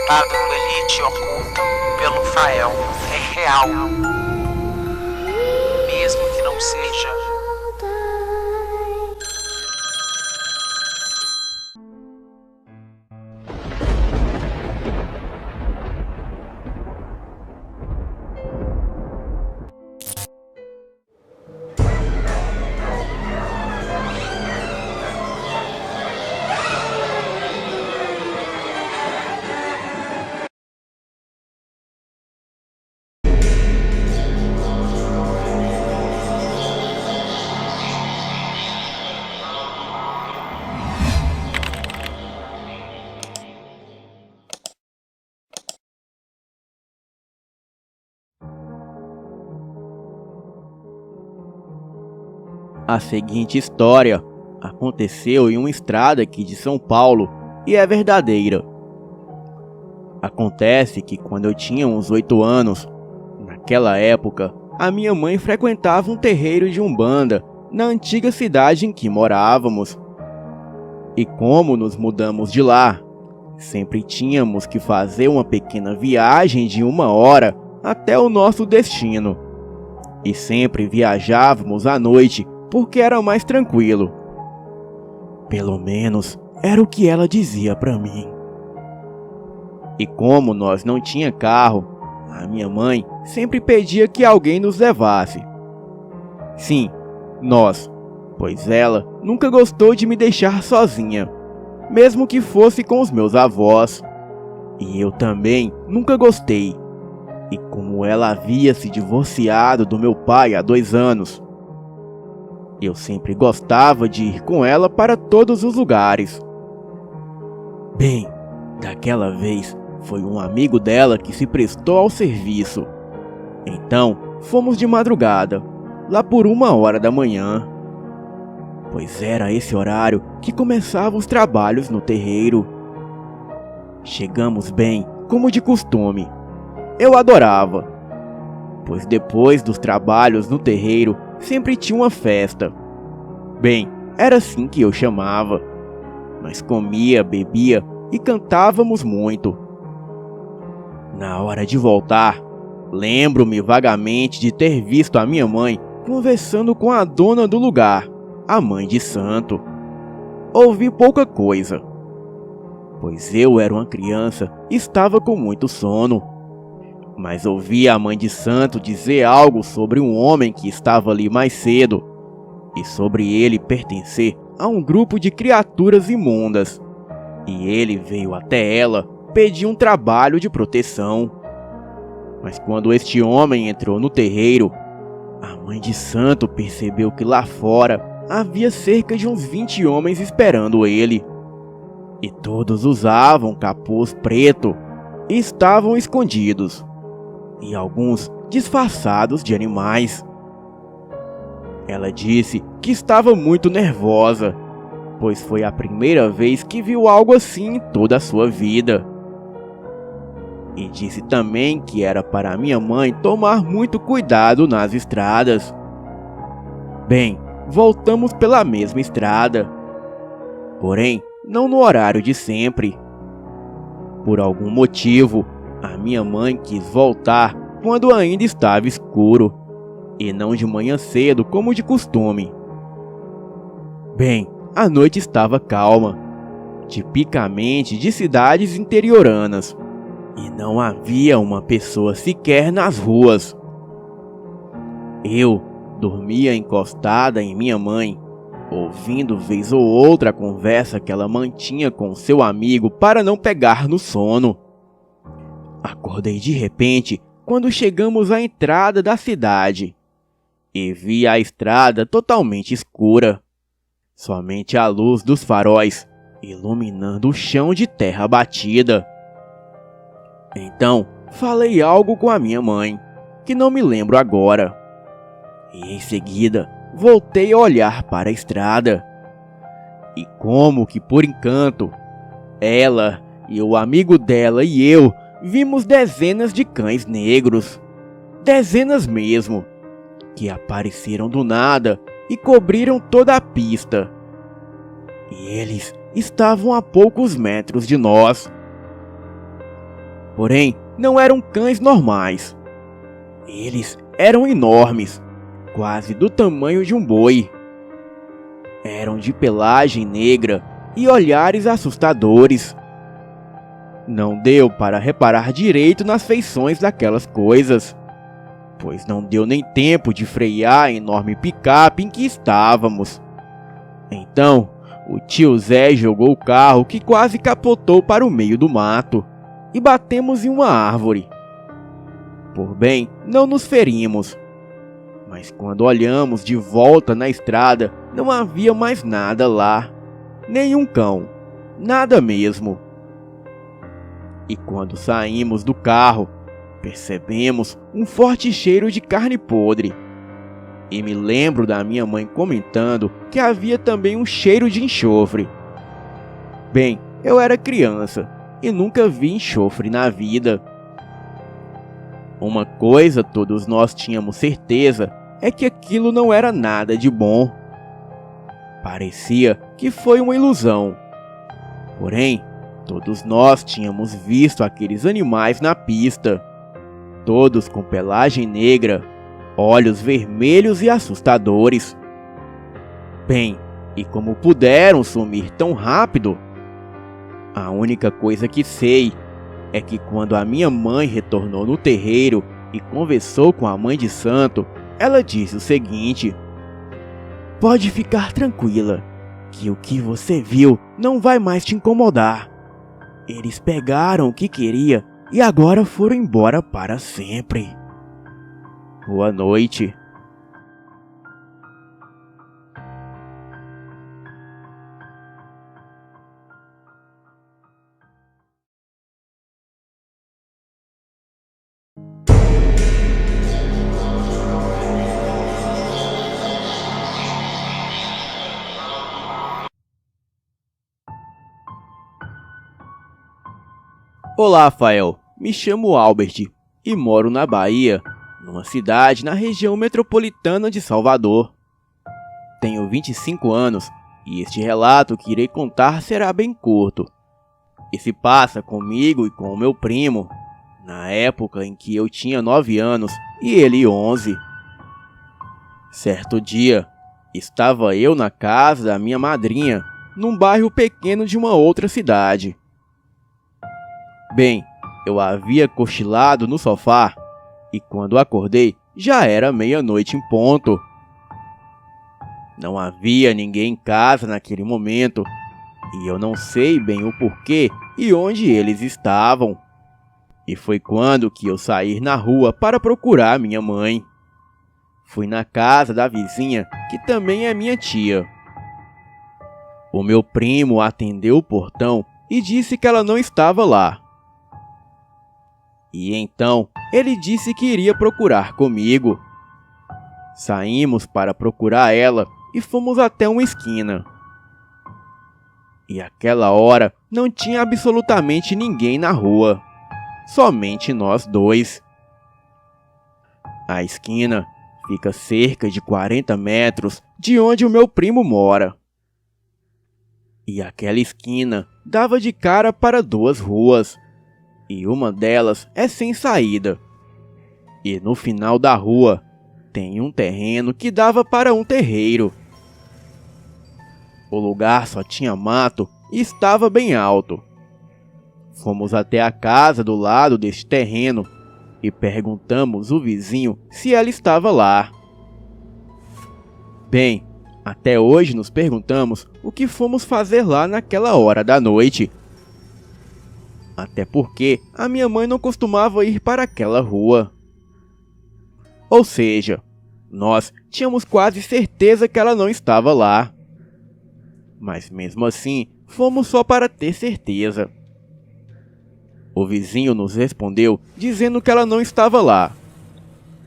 A do Elite oculta pelo Fael é real, mesmo que não seja. A seguinte história aconteceu em uma estrada aqui de São Paulo e é verdadeira. Acontece que quando eu tinha uns 8 anos, naquela época, a minha mãe frequentava um terreiro de Umbanda na antiga cidade em que morávamos. E como nos mudamos de lá, sempre tínhamos que fazer uma pequena viagem de 1 hora até o nosso destino. E sempre viajávamos à noite, porque era mais tranquilo. Pelo menos era o que ela dizia pra mim. E como nós não tinha carro, a minha mãe sempre pedia que alguém nos levasse. Sim, nós, pois ela nunca gostou de me deixar sozinha, mesmo que fosse com os meus avós. E eu também nunca gostei. E como ela havia se divorciado do meu pai há 2 anos, eu sempre gostava de ir com ela para todos os lugares. Bem, daquela vez foi um amigo dela que se prestou ao serviço. Então fomos de madrugada, lá por 1 hora da manhã, pois era esse horário que começavam os trabalhos no terreiro. Chegamos bem, como de costume. Eu adorava, pois depois dos trabalhos no terreiro sempre tinha uma festa. Bem, era assim que eu chamava. Nós comia, bebia e cantávamos muito. Na hora de voltar, lembro-me vagamente de ter visto a minha mãe conversando com a dona do lugar, a mãe de santo. Ouvi pouca coisa, pois eu era uma criança e estava com muito sono. Mas ouvi a mãe de santo dizer algo sobre um homem que estava ali mais cedo, e sobre ele pertencer a um grupo de criaturas imundas. E ele veio até ela pedir um trabalho de proteção. Mas quando este homem entrou no terreiro, a mãe de santo percebeu que lá fora havia cerca de uns 20 homens esperando ele. E todos usavam capuz preto e estavam escondidos, e alguns disfarçados de animais. Ela disse que estava muito nervosa, pois foi a primeira vez que viu algo assim em toda a sua vida. E disse também que era para minha mãe tomar muito cuidado nas estradas. Bem, voltamos pela mesma estrada, porém não no horário de sempre. Por algum motivo, a minha mãe quis voltar quando ainda estava escuro, e não de manhã cedo como de costume. Bem, a noite estava calma, tipicamente de cidades interioranas, e não havia uma pessoa sequer nas ruas. Eu dormia encostada em minha mãe, ouvindo vez ou outra a conversa que ela mantinha com seu amigo para não pegar no sono. Acordei de repente quando chegamos à entrada da cidade e vi a estrada totalmente escura, somente a luz dos faróis iluminando o chão de terra batida. Então falei algo com a minha mãe, que não me lembro agora, e em seguida voltei a olhar para a estrada. E como que por encanto, ela e o amigo dela e eu vimos dezenas de cães negros, dezenas mesmo, que apareceram do nada e cobriram toda a pista. E eles estavam a poucos metros de nós. Porém, não eram cães normais. Eles eram enormes, quase do tamanho de um boi. Eram de pelagem negra e olhares assustadores. Não deu para reparar direito nas feições daquelas coisas, pois não deu nem tempo de frear a enorme picape em que estávamos. Então, o tio Zé jogou o carro que quase capotou para o meio do mato e batemos em uma árvore. Por bem, não nos ferimos, mas quando olhamos de volta na estrada, não havia mais nada lá, nenhum cão, nada mesmo. E quando saímos do carro, percebemos um forte cheiro de carne podre. E me lembro da minha mãe comentando que havia também um cheiro de enxofre. Bem, eu era criança e nunca vi enxofre na vida. Uma coisa todos nós tínhamos certeza é que aquilo não era nada de bom. Parecia que foi uma ilusão. Porém, todos nós tínhamos visto aqueles animais na pista, todos com pelagem negra, olhos vermelhos e assustadores. Bem, e como puderam sumir tão rápido? A única coisa que sei é que quando a minha mãe retornou no terreiro e conversou com a mãe de santo, ela disse o seguinte: "Pode ficar tranquila, que o que você viu não vai mais te incomodar. Eles pegaram o que queria e agora foram embora para sempre. Boa noite." Olá, Rafael. Me chamo Albert e moro na Bahia, numa cidade na região metropolitana de Salvador. Tenho 25 anos e este relato que irei contar será bem curto. E se passa comigo e com o meu primo, na época em que eu tinha 9 anos e ele 11. Certo dia, estava eu na casa da minha madrinha, num bairro pequeno de uma outra cidade. Bem, eu havia cochilado no sofá e quando acordei já era meia-noite em ponto. Não havia ninguém em casa naquele momento e eu não sei bem o porquê e onde eles estavam. E foi quando que eu saí na rua para procurar minha mãe. Fui na casa da vizinha, que também é minha tia. O meu primo atendeu o portão e disse que ela não estava lá. E então, ele disse que iria procurar comigo. Saímos para procurar ela e fomos até uma esquina. E àquela hora não tinha absolutamente ninguém na rua. Somente nós dois. A esquina fica cerca de 40 metros de onde o meu primo mora. E aquela esquina dava de cara para 2 ruas. E uma delas é sem saída. E no final da rua tem um terreno que dava para um terreiro. O lugar só tinha mato e estava bem alto. Fomos até a casa do lado deste terreno e perguntamos ao vizinho se ela estava lá. Bem, até hoje nos perguntamos o que fomos fazer lá naquela hora da noite. Até porque a minha mãe não costumava ir para aquela rua. Ou seja, nós tínhamos quase certeza que ela não estava lá. Mas mesmo assim, fomos só para ter certeza. O vizinho nos respondeu dizendo que ela não estava lá.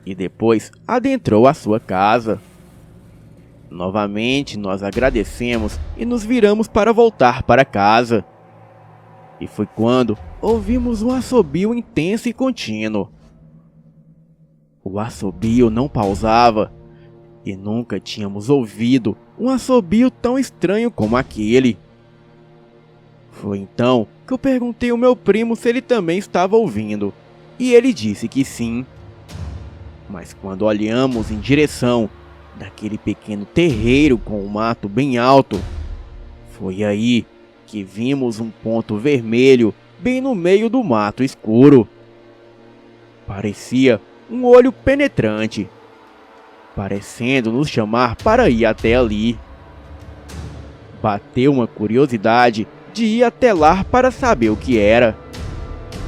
E depois adentrou a sua casa. Novamente nós agradecemos e nos viramos para voltar para casa. E foi quando ouvimos um assobio intenso e contínuo. O assobio não pausava e nunca tínhamos ouvido um assobio tão estranho como aquele. Foi então que eu perguntei ao meu primo se ele também estava ouvindo, e ele disse que sim. Mas quando olhamos em direção daquele pequeno terreiro com um mato bem alto, foi aí que vimos um ponto vermelho bem no meio do mato escuro. Parecia um olho penetrante, parecendo nos chamar para ir até ali. Bateu uma curiosidade de ir até lá para saber o que era,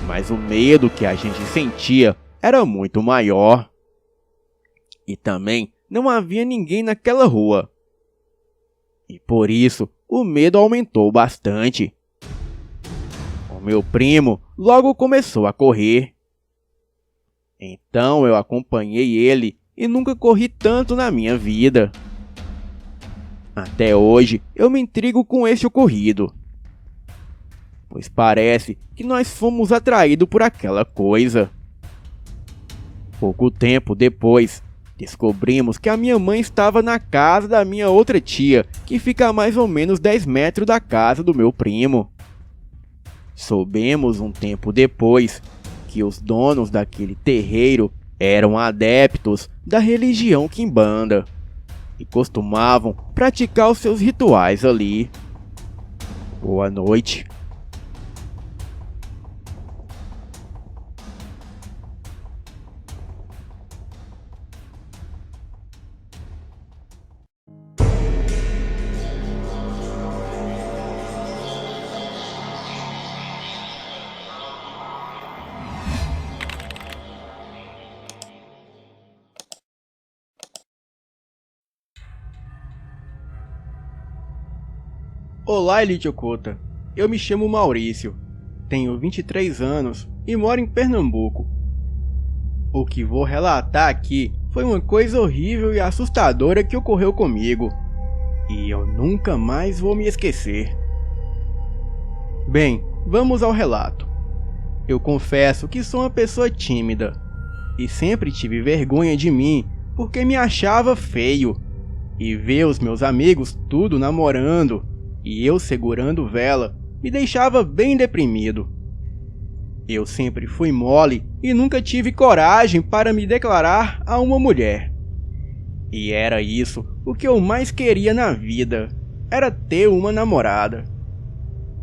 mas o medo que a gente sentia era muito maior. E também não havia ninguém naquela rua. E por isso o medo aumentou bastante. O meu primo logo começou a correr. Então eu acompanhei ele e nunca corri tanto na minha vida. Até hoje eu me intrigo com esse ocorrido, pois parece que nós fomos atraídos por aquela coisa. Pouco tempo depois, descobrimos que a minha mãe estava na casa da minha outra tia, que fica a mais ou menos 10 metros da casa do meu primo. Soubemos um tempo depois que os donos daquele terreiro eram adeptos da religião Quimbanda e costumavam praticar os seus rituais ali. Boa noite. Olá, Elite Oculta. Eu me chamo Maurício, tenho 23 anos e moro em Pernambuco. O que vou relatar aqui foi uma coisa horrível e assustadora que ocorreu comigo, e eu nunca mais vou me esquecer. Bem, vamos ao relato. Eu confesso que sou uma pessoa tímida, e sempre tive vergonha de mim porque me achava feio, e ver os meus amigos tudo namorando e eu segurando vela me deixava bem deprimido. Eu sempre fui mole e nunca tive coragem para me declarar a uma mulher. E era isso o que eu mais queria na vida, era ter uma namorada.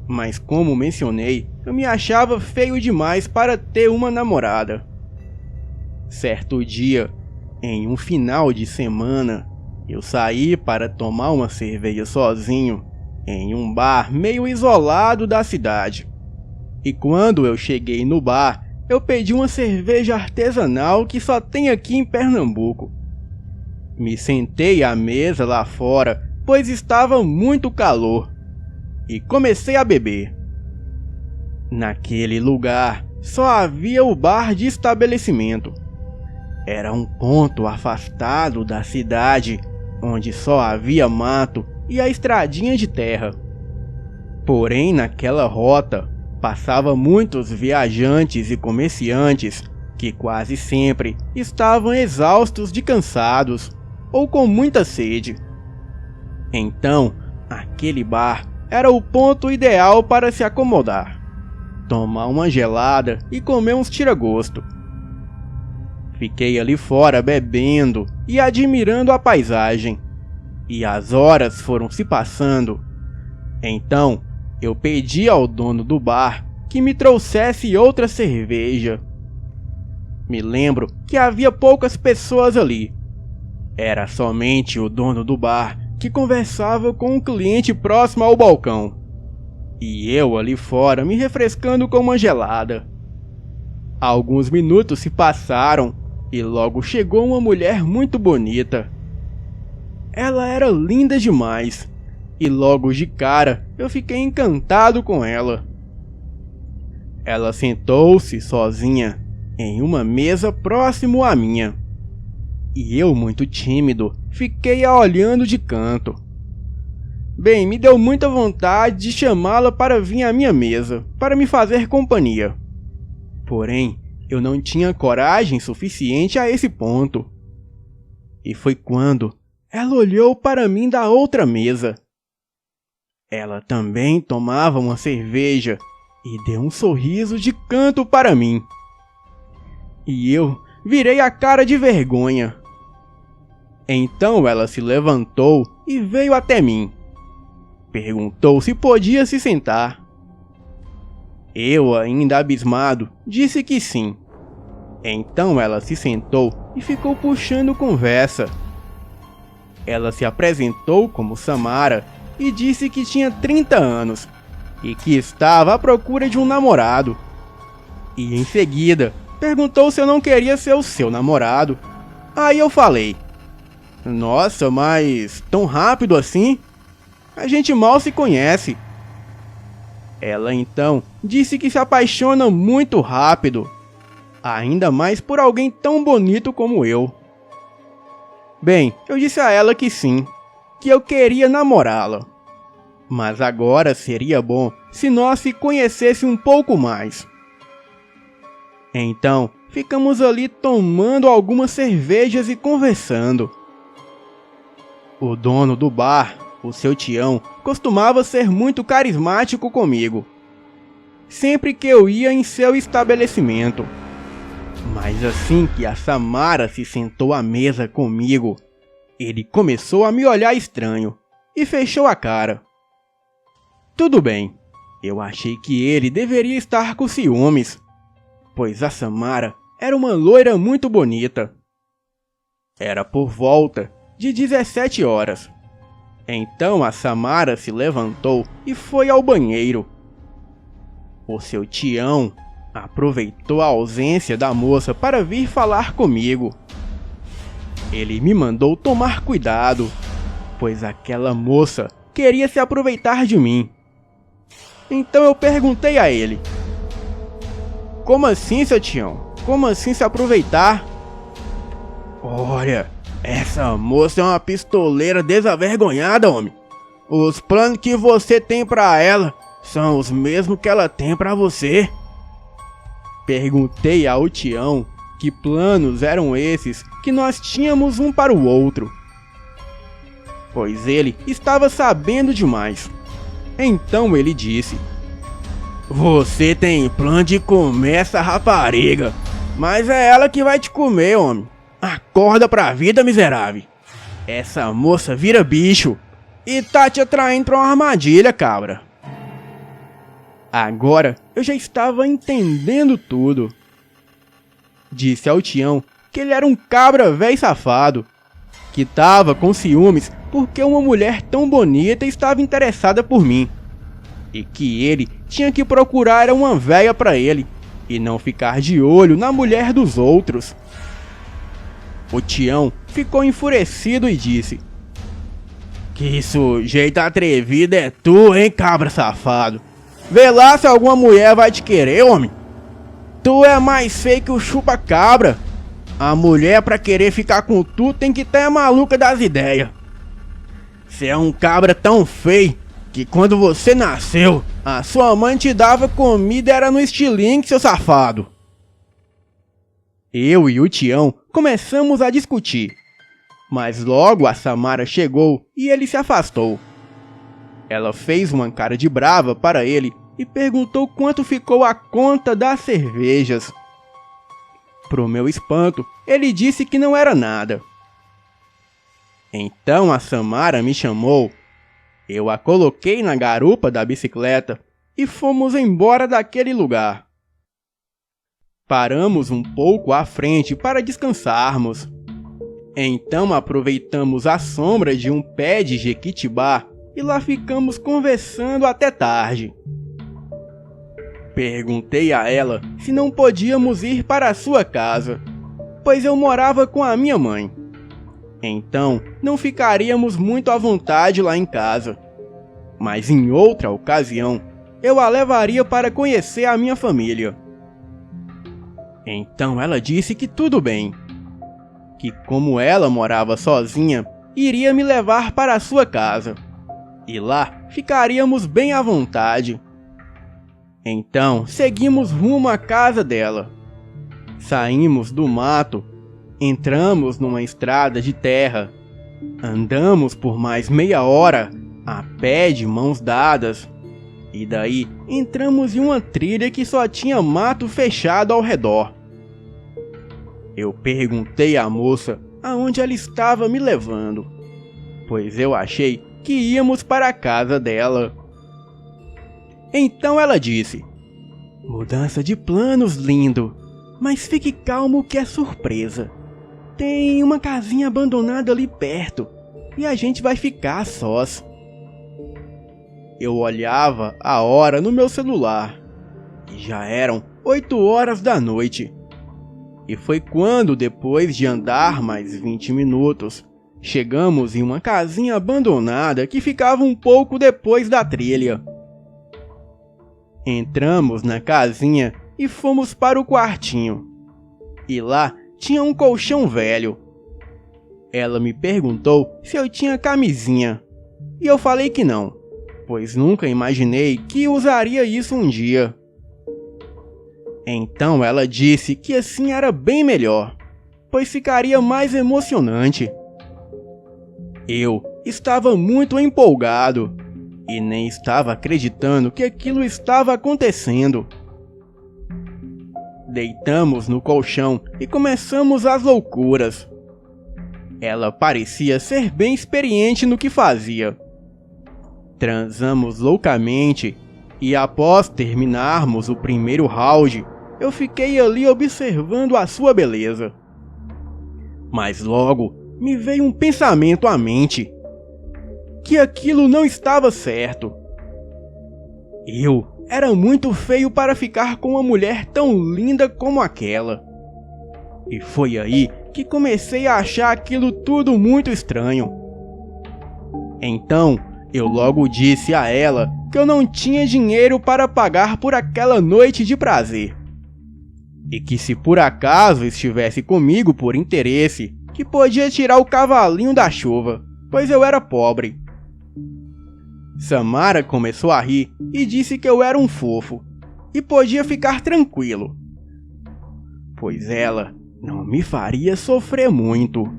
Mas como mencionei, eu me achava feio demais para ter uma namorada. Certo dia, em um final de semana, eu saí para tomar uma cerveja sozinho em um bar meio isolado da cidade. E quando eu cheguei no bar, eu pedi uma cerveja artesanal que só tem aqui em Pernambuco. Me sentei à mesa lá fora, pois estava muito calor, e comecei a beber. Naquele lugar só havia o bar de estabelecimento. Era um ponto afastado da cidade, onde só havia mato e a estradinha de terra. Porém, naquela rota, passava muitos viajantes e comerciantes que quase sempre estavam exaustos de cansados ou com muita sede. Então, aquele bar era o ponto ideal para se acomodar, tomar uma gelada e comer uns tira-gosto. Fiquei ali fora bebendo e admirando a paisagem. E as horas foram se passando. Então, eu pedi ao dono do bar que me trouxesse outra cerveja. Me lembro que havia poucas pessoas ali. Era somente o dono do bar que conversava com um cliente próximo ao balcão. E eu ali fora me refrescando com uma gelada. Alguns minutos se passaram e logo chegou uma mulher muito bonita. Ela era linda demais, e logo de cara eu fiquei encantado com ela. Ela sentou-se sozinha em uma mesa próximo à minha, e eu, muito tímido, fiquei a olhando de canto. Bem, me deu muita vontade de chamá-la para vir à minha mesa, para me fazer companhia. Porém, eu não tinha coragem suficiente a esse ponto. E foi quando ela olhou para mim da outra mesa. Ela também tomava uma cerveja e deu um sorriso de canto para mim. E eu virei a cara de vergonha. Então ela se levantou e veio até mim. Perguntou se podia se sentar. Eu, ainda abismado, disse que sim. Então ela se sentou e ficou puxando conversa. Ela se apresentou como Samara e disse que tinha 30 anos e que estava à procura de um namorado. E em seguida perguntou se eu não queria ser o seu namorado. Aí eu falei: nossa, mas tão rápido assim? A gente mal se conhece. Ela então disse que se apaixona muito rápido, ainda mais por alguém tão bonito como eu. Bem, eu disse a ela que sim, que eu queria namorá-la. Mas agora seria bom se nós se conhecêssemos um pouco mais. Então, ficamos ali tomando algumas cervejas e conversando. O dono do bar, o seu Tião, costumava ser muito carismático comigo, sempre que eu ia em seu estabelecimento. Mas assim que a Samara se sentou à mesa comigo, ele começou a me olhar estranho e fechou a cara. Tudo bem, eu achei que ele deveria estar com ciúmes, pois a Samara era uma loira muito bonita. Era por volta de 17 horas. Então a Samara se levantou e foi ao banheiro. O seu Tião aproveitou a ausência da moça para vir falar comigo. Ele me mandou tomar cuidado, pois aquela moça queria se aproveitar de mim. Então eu perguntei a ele: como assim, seu Tião? Como assim se aproveitar? Olha, essa moça é uma pistoleira desavergonhada, homem. Os planos que você tem pra ela são os mesmos que ela tem pra você. Perguntei ao Tião que planos eram esses que nós tínhamos um para o outro, pois ele estava sabendo demais. Então ele disse: você tem plano de comer essa rapariga, mas é ela que vai te comer, homem. Acorda pra vida, miserável. Essa moça vira bicho e tá te atraindo pra uma armadilha, cabra. Agora eu já estava entendendo tudo. Disse ao Tião que ele era um cabra velho safado, que tava com ciúmes porque uma mulher tão bonita estava interessada por mim, e que ele tinha que procurar uma véia pra ele e não ficar de olho na mulher dos outros. O Tião ficou enfurecido e disse: que sujeito atrevido é tu, hein, cabra safado? Vê lá se alguma mulher vai te querer, homem. Tu é mais feio que o chupa-cabra. A mulher pra querer ficar com tu tem que estar maluca das ideias. Cê é um cabra tão feio que quando você nasceu, a sua mãe te dava comida era no estilingue, seu safado. Eu e o Tião começamos a discutir, mas logo a Samara chegou e ele se afastou. Ela fez uma cara de brava para ele e perguntou quanto ficou a conta das cervejas. Pro meu espanto, ele disse que não era nada. Então a Samara me chamou, eu a coloquei na garupa da bicicleta e fomos embora daquele lugar. Paramos um pouco à frente para descansarmos. Então aproveitamos a sombra de um pé de jequitibá e lá ficamos conversando até tarde. Perguntei a ela se não podíamos ir para a sua casa, pois eu morava com a minha mãe. Então não ficaríamos muito à vontade lá em casa, mas em outra ocasião eu a levaria para conhecer a minha família. Então ela disse que tudo bem, que como ela morava sozinha, iria me levar para a sua casa, e lá ficaríamos bem à vontade. Então seguimos rumo à casa dela. Saímos do mato, entramos numa estrada de terra, andamos por mais meia hora a pé de mãos dadas. E daí entramos em uma trilha que só tinha mato fechado ao redor. Eu perguntei à moça aonde ela estava me levando, pois eu achei que íamos para a casa dela. Então ela disse: "Mudança de planos, lindo, mas fique calmo que é surpresa. Tem uma casinha abandonada ali perto e a gente vai ficar sós." Eu olhava a hora no meu celular e já eram 8 horas da noite. E foi quando, depois de andar mais 20 minutos, chegamos em uma casinha abandonada que ficava um pouco depois da trilha. Entramos na casinha e fomos para o quartinho. E lá tinha um colchão velho. Ela me perguntou se eu tinha camisinha, e eu falei que não, pois nunca imaginei que usaria isso um dia. Então ela disse que assim era bem melhor, pois ficaria mais emocionante. Eu estava muito empolgado e nem estava acreditando que aquilo estava acontecendo. Deitamos no colchão e começamos as loucuras. Ela parecia ser bem experiente no que fazia. Transamos loucamente e após terminarmos o primeiro round, eu fiquei ali observando a sua beleza. Mas logo me veio um pensamento à mente, que aquilo não estava certo. Eu era muito feio para ficar com uma mulher tão linda como aquela. E foi aí que comecei a achar aquilo tudo muito estranho. Então, eu logo disse a ela que eu não tinha dinheiro para pagar por aquela noite de prazer. E que se por acaso estivesse comigo por interesse, que podia tirar o cavalinho da chuva, pois eu era pobre. Samara começou a rir e disse que eu era um fofo e podia ficar tranquilo, pois ela não me faria sofrer muito.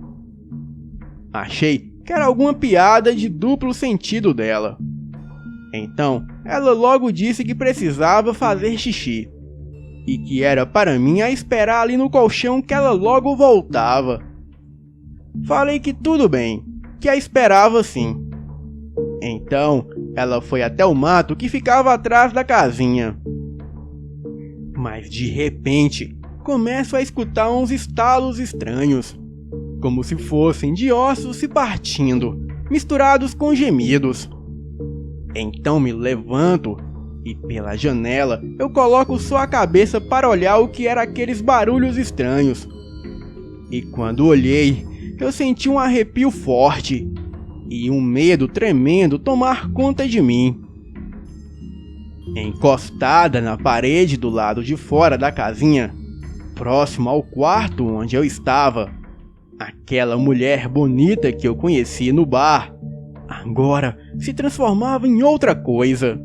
Achei que era alguma piada de duplo sentido dela. Então, ela logo disse que precisava fazer xixi e que era para mim a esperar ali no colchão que ela logo voltava. Falei que tudo bem, que a esperava sim. Então, ela foi até o mato que ficava atrás da casinha. Mas de repente, começo a escutar uns estalos estranhos, como se fossem de ossos se partindo, misturados com gemidos. Então me levanto e pela janela eu coloco só a cabeça para olhar o que eram aqueles barulhos estranhos. E quando olhei, eu senti um arrepio forte e um medo tremendo tomar conta de mim. Encostada na parede do lado de fora da casinha, próximo ao quarto onde eu estava, aquela mulher bonita que eu conheci no bar, agora se transformava em outra coisa.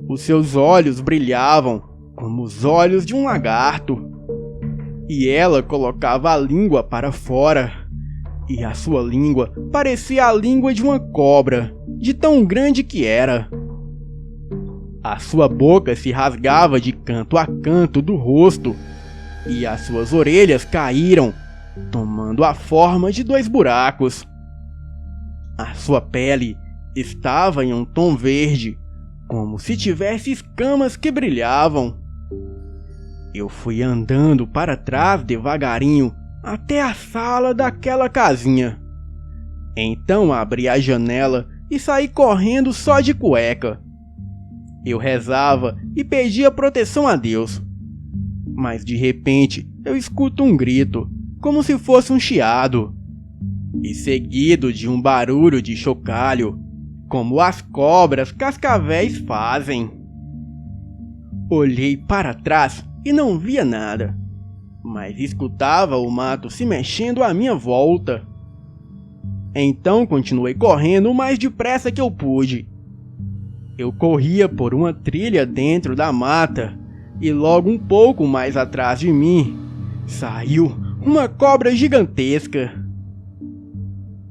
Os seus olhos brilhavam como os olhos de um lagarto, e ela colocava a língua para fora, e a sua língua parecia a língua de uma cobra, de tão grande que era. A sua boca se rasgava de canto a canto do rosto, e as suas orelhas caíram, tomando a forma de 2 buracos. A sua pele estava em um tom verde, como se tivesse escamas que brilhavam. Eu fui andando para trás devagarinho até a sala daquela casinha. Então abri a janela e saí correndo só de cueca. Eu rezava e pedia proteção a Deus. Mas de repente eu escuto um grito, como se fosse um chiado, e seguido de um barulho de chocalho, como as cobras cascavéis fazem. Olhei para trás e não via nada, mas escutava o mato se mexendo à minha volta. Então continuei correndo o mais depressa que eu pude. Eu corria por uma trilha dentro da mata, e logo um pouco mais atrás de mim, saiu uma cobra gigantesca.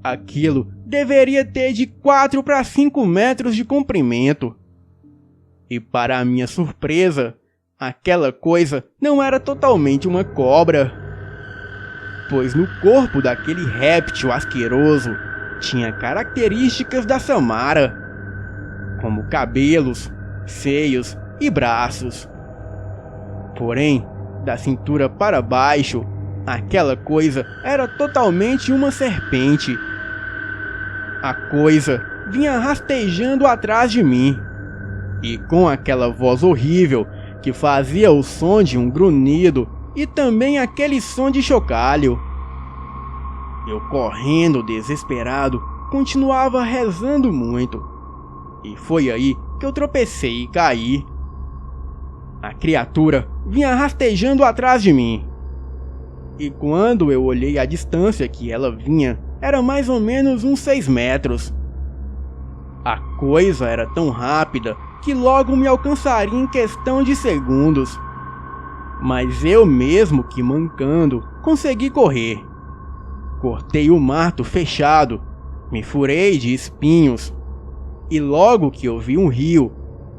Aquilo deveria ter de 4 para 5 metros de comprimento. E para a minha surpresa, aquela coisa não era totalmente uma cobra, pois no corpo daquele réptil asqueroso tinha características da Samara, como cabelos, seios e braços. Porém, da cintura para baixo, aquela coisa era totalmente uma serpente. A coisa vinha rastejando atrás de mim, e com aquela voz horrível que fazia o som de um grunhido e também aquele som de chocalho. Eu, correndo desesperado, continuava rezando muito, e foi aí que eu tropecei e caí. A criatura vinha rastejando atrás de mim, e quando eu olhei a distância que ela vinha, era mais ou menos uns 6 metros. A coisa era tão rápida que logo me alcançaria em questão de segundos. Mas eu mesmo que mancando, consegui correr. Cortei o mato fechado, me furei de espinhos, e logo que eu vi um rio,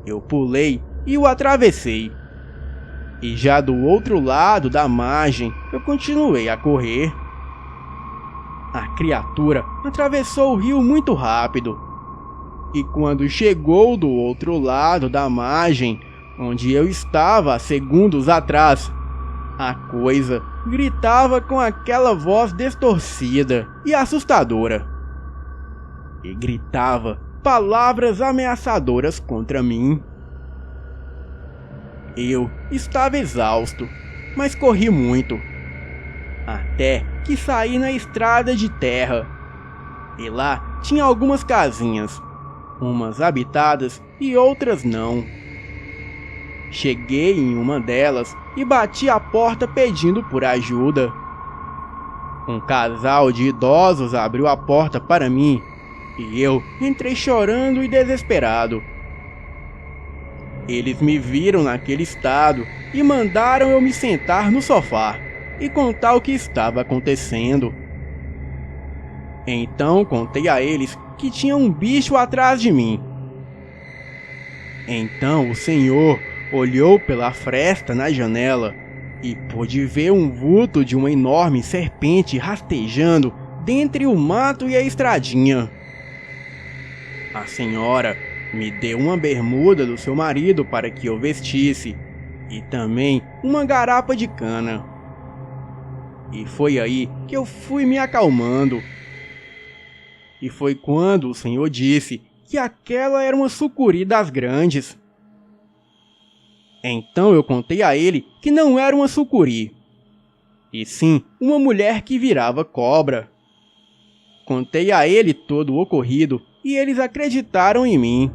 eu pulei e o atravessei. E já do outro lado da margem, eu continuei a correr. A criatura atravessou o rio muito rápido, e quando chegou do outro lado da margem, onde eu estava segundos atrás, a coisa gritava com aquela voz distorcida e assustadora, e gritava palavras ameaçadoras contra mim. Eu estava exausto, mas corri muito, até que saí na estrada de terra, e lá tinha algumas casinhas, umas habitadas e outras não. Cheguei em uma delas e bati a porta pedindo por ajuda. Um casal de idosos abriu a porta para mim e eu entrei chorando e desesperado. Eles me viram naquele estado e mandaram eu me sentar no sofá e contar o que estava acontecendo. Então contei a eles que tinha um bicho atrás de mim. Então o senhor olhou pela fresta na janela e pôde ver um vulto de uma enorme serpente rastejando dentre o mato e a estradinha. A senhora me deu uma bermuda do seu marido para que eu vestisse e também uma garapa de cana. E foi aí que eu fui me acalmando. E foi quando o senhor disse que aquela era uma sucuri das grandes. Então eu contei a ele que não era uma sucuri, e sim uma mulher que virava cobra. Contei a ele todo o ocorrido e eles acreditaram em mim.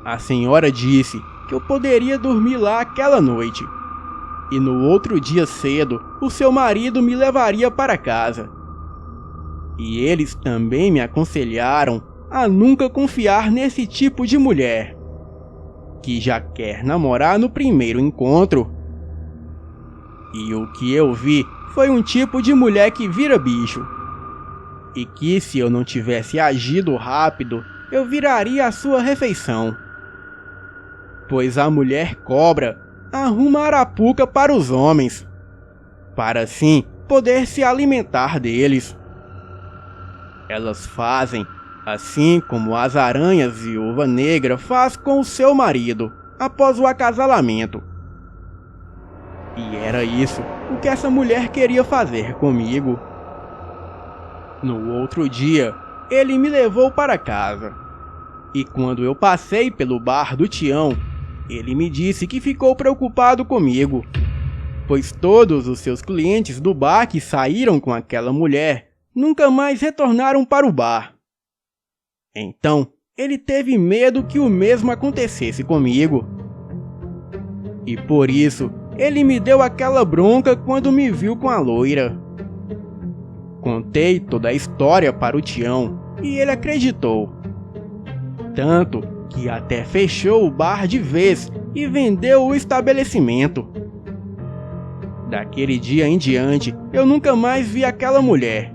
A senhora disse que eu poderia dormir lá aquela noite, e no outro dia cedo o seu marido me levaria para casa. E eles também me aconselharam a nunca confiar nesse tipo de mulher, que já quer namorar no primeiro encontro. E o que eu vi foi um tipo de mulher que vira bicho, e que se eu não tivesse agido rápido, eu viraria a sua refeição. Pois a mulher cobra arruma arapuca para os homens, para assim poder se alimentar deles. Elas fazem assim como as aranhas viúva negra faz com o seu marido após o acasalamento. E era isso o que essa mulher queria fazer comigo. No outro dia, ele me levou para casa. E quando eu passei pelo bar do Tião, ele me disse que ficou preocupado comigo, pois todos os seus clientes do bar que saíram com aquela mulher nunca mais retornaram para o bar. Então, ele teve medo que o mesmo acontecesse comigo. E por isso, ele me deu aquela bronca quando me viu com a loira. Contei toda a história para o Tião e ele acreditou. Tanto que até fechou o bar de vez e vendeu o estabelecimento. Daquele dia em diante, eu nunca mais vi aquela mulher.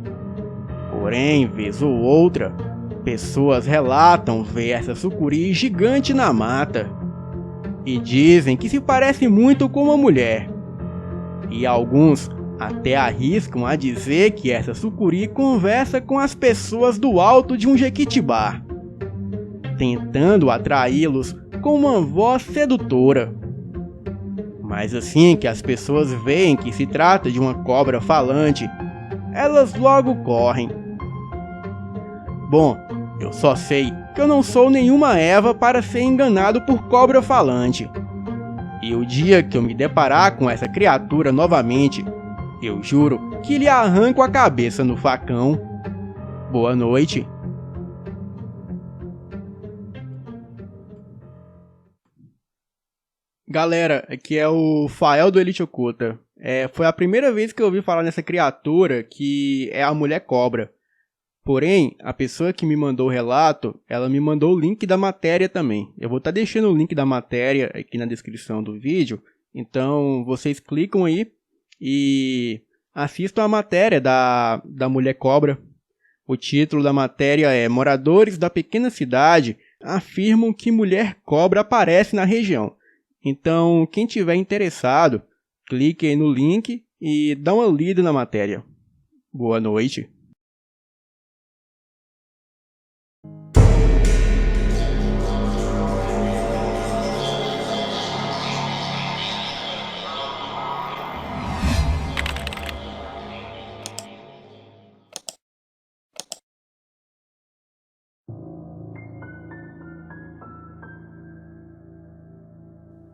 Porém, vez ou outra, pessoas relatam ver essa sucuri gigante na mata e dizem que se parece muito com uma mulher. E alguns até arriscam a dizer que essa sucuri conversa com as pessoas do alto de um jequitibá, tentando atraí-los com uma voz sedutora. Mas assim que as pessoas veem que se trata de uma cobra falante, elas logo correm. Bom, eu só sei que eu não sou nenhuma Eva para ser enganado por cobra falante. E o dia que eu me deparar com essa criatura novamente, eu juro que lhe arranco a cabeça no facão. Boa noite. Galera, aqui é o Fael do Elite Oculta. Foi a primeira vez que eu ouvi falar nessa criatura, que é a mulher cobra. Porém, a pessoa que me mandou o relato, ela me mandou o link da matéria também. Eu vou estar deixando o link da matéria aqui na descrição do vídeo. Então, vocês clicam aí e assistam a matéria da mulher cobra. O título da matéria é: Moradores da pequena cidade afirmam que mulher cobra aparece na região. Então, quem tiver interessado, clique aí no link e dá uma lida na matéria. Boa noite.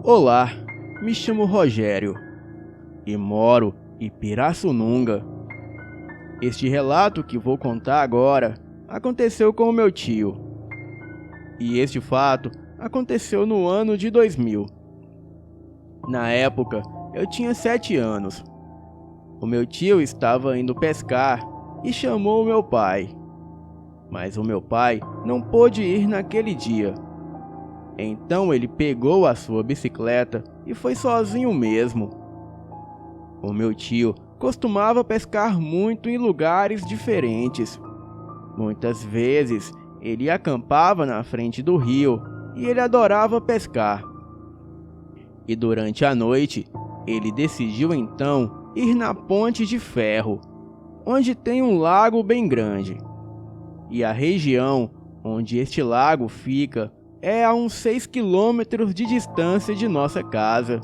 Olá, me chamo Rogério e moro em Pirassununga. Este relato que vou contar agora aconteceu com o meu tio. E este fato aconteceu no ano de 2000. Na época, eu tinha 7 anos. O meu tio estava indo pescar e chamou o meu pai. Mas o meu pai não pôde ir naquele dia. Então ele pegou a sua bicicleta e foi sozinho mesmo. O meu tio costumava pescar muito em lugares diferentes. Muitas vezes ele acampava na frente do rio e ele adorava pescar. E durante a noite ele decidiu então ir na Ponte de Ferro, onde tem um lago bem grande. E a região onde este lago fica é a uns 6 quilômetros de distância de nossa casa.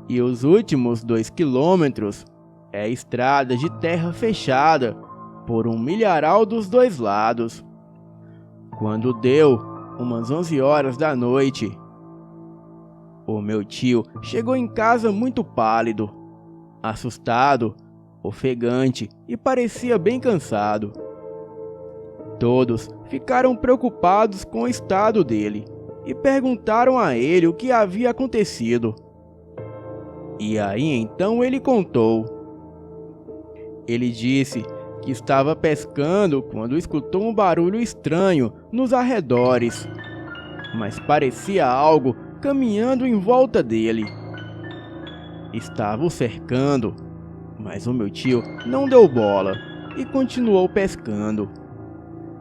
E os últimos 2 quilômetros é estrada de terra fechada por um milharal dos dois lados. Quando deu umas 11 horas da noite, o meu tio chegou em casa muito pálido, assustado, ofegante e parecia bem cansado. Todos ficaram preocupados com o estado dele e perguntaram a ele o que havia acontecido. E aí então ele contou. Ele disse que estava pescando quando escutou um barulho estranho nos arredores, mas parecia algo caminhando em volta dele. Estava o cercando, mas o meu tio não deu bola e continuou pescando.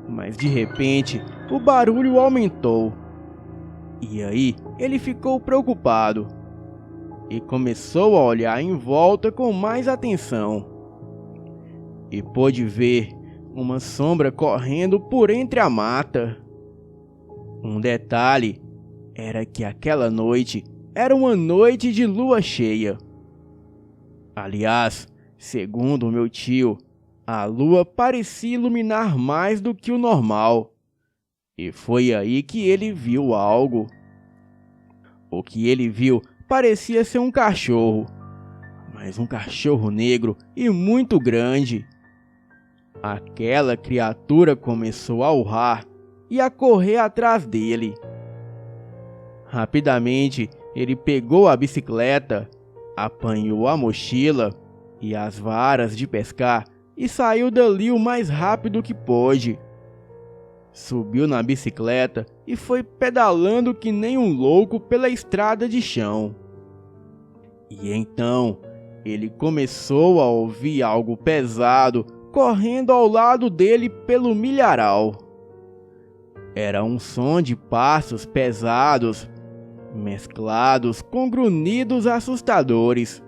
Mas de repente, o barulho aumentou. E aí, ele ficou preocupado e começou a olhar em volta com mais atenção. E pôde ver uma sombra correndo por entre a mata. Um detalhe era que aquela noite era uma noite de lua cheia. Aliás, segundo o meu tio, a lua parecia iluminar mais do que o normal. E foi aí que ele viu algo. O que ele viu parecia ser um cachorro, mas um cachorro negro e muito grande. Aquela criatura começou a urrar e a correr atrás dele. Rapidamente, ele pegou a bicicleta, apanhou a mochila e as varas de pescar e saiu dali o mais rápido que pôde. Subiu na bicicleta e foi pedalando que nem um louco pela estrada de chão. E então, ele começou a ouvir algo pesado correndo ao lado dele pelo milharal. Era um som de passos pesados, mesclados com grunhidos assustadores.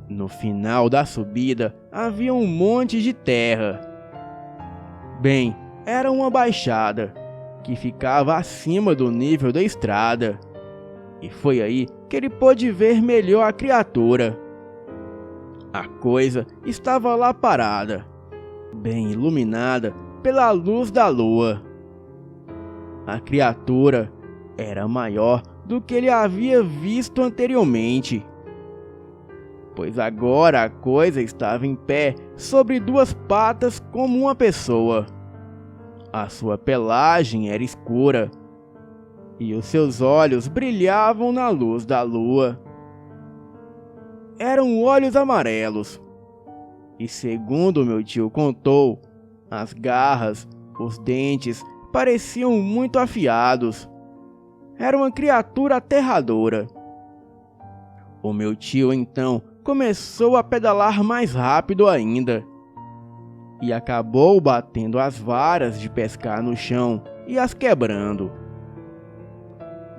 No final da subida havia um monte de terra. Bem, era uma baixada que ficava acima do nível da estrada. E foi aí que ele pôde ver melhor a criatura. A coisa estava lá parada, bem iluminada pela luz da lua. A criatura era maior do que ele havia visto anteriormente, pois agora a coisa estava em pé sobre duas patas como uma pessoa. A sua pelagem era escura e os seus olhos brilhavam na luz da lua. Eram olhos amarelos e, segundo meu tio contou, as garras, os dentes pareciam muito afiados. Era uma criatura aterradora. O meu tio então começou a pedalar mais rápido ainda e acabou batendo as varas de pescar no chão e as quebrando.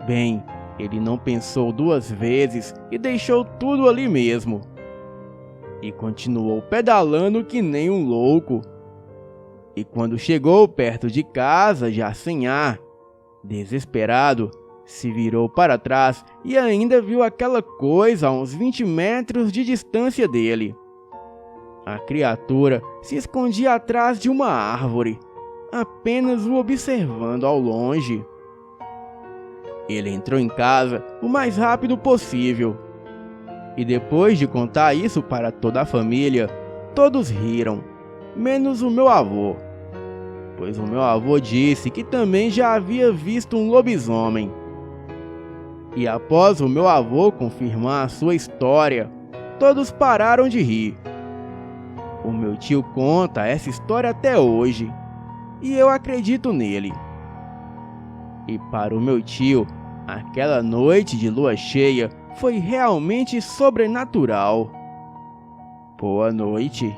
Bem, ele não pensou duas vezes e deixou tudo ali mesmo. E continuou pedalando que nem um louco. E quando chegou perto de casa, já sem ar, desesperado, se virou para trás e ainda viu aquela coisa a uns 20 metros de distância dele. A criatura se escondia atrás de uma árvore, apenas o observando ao longe. Ele entrou em casa o mais rápido possível. E depois de contar isso para toda a família, todos riram, menos o meu avô. Pois o meu avô disse que também já havia visto um lobisomem. E após o meu avô confirmar a sua história, todos pararam de rir. O meu tio conta essa história até hoje, e eu acredito nele. E para o meu tio, aquela noite de lua cheia foi realmente sobrenatural. Boa noite.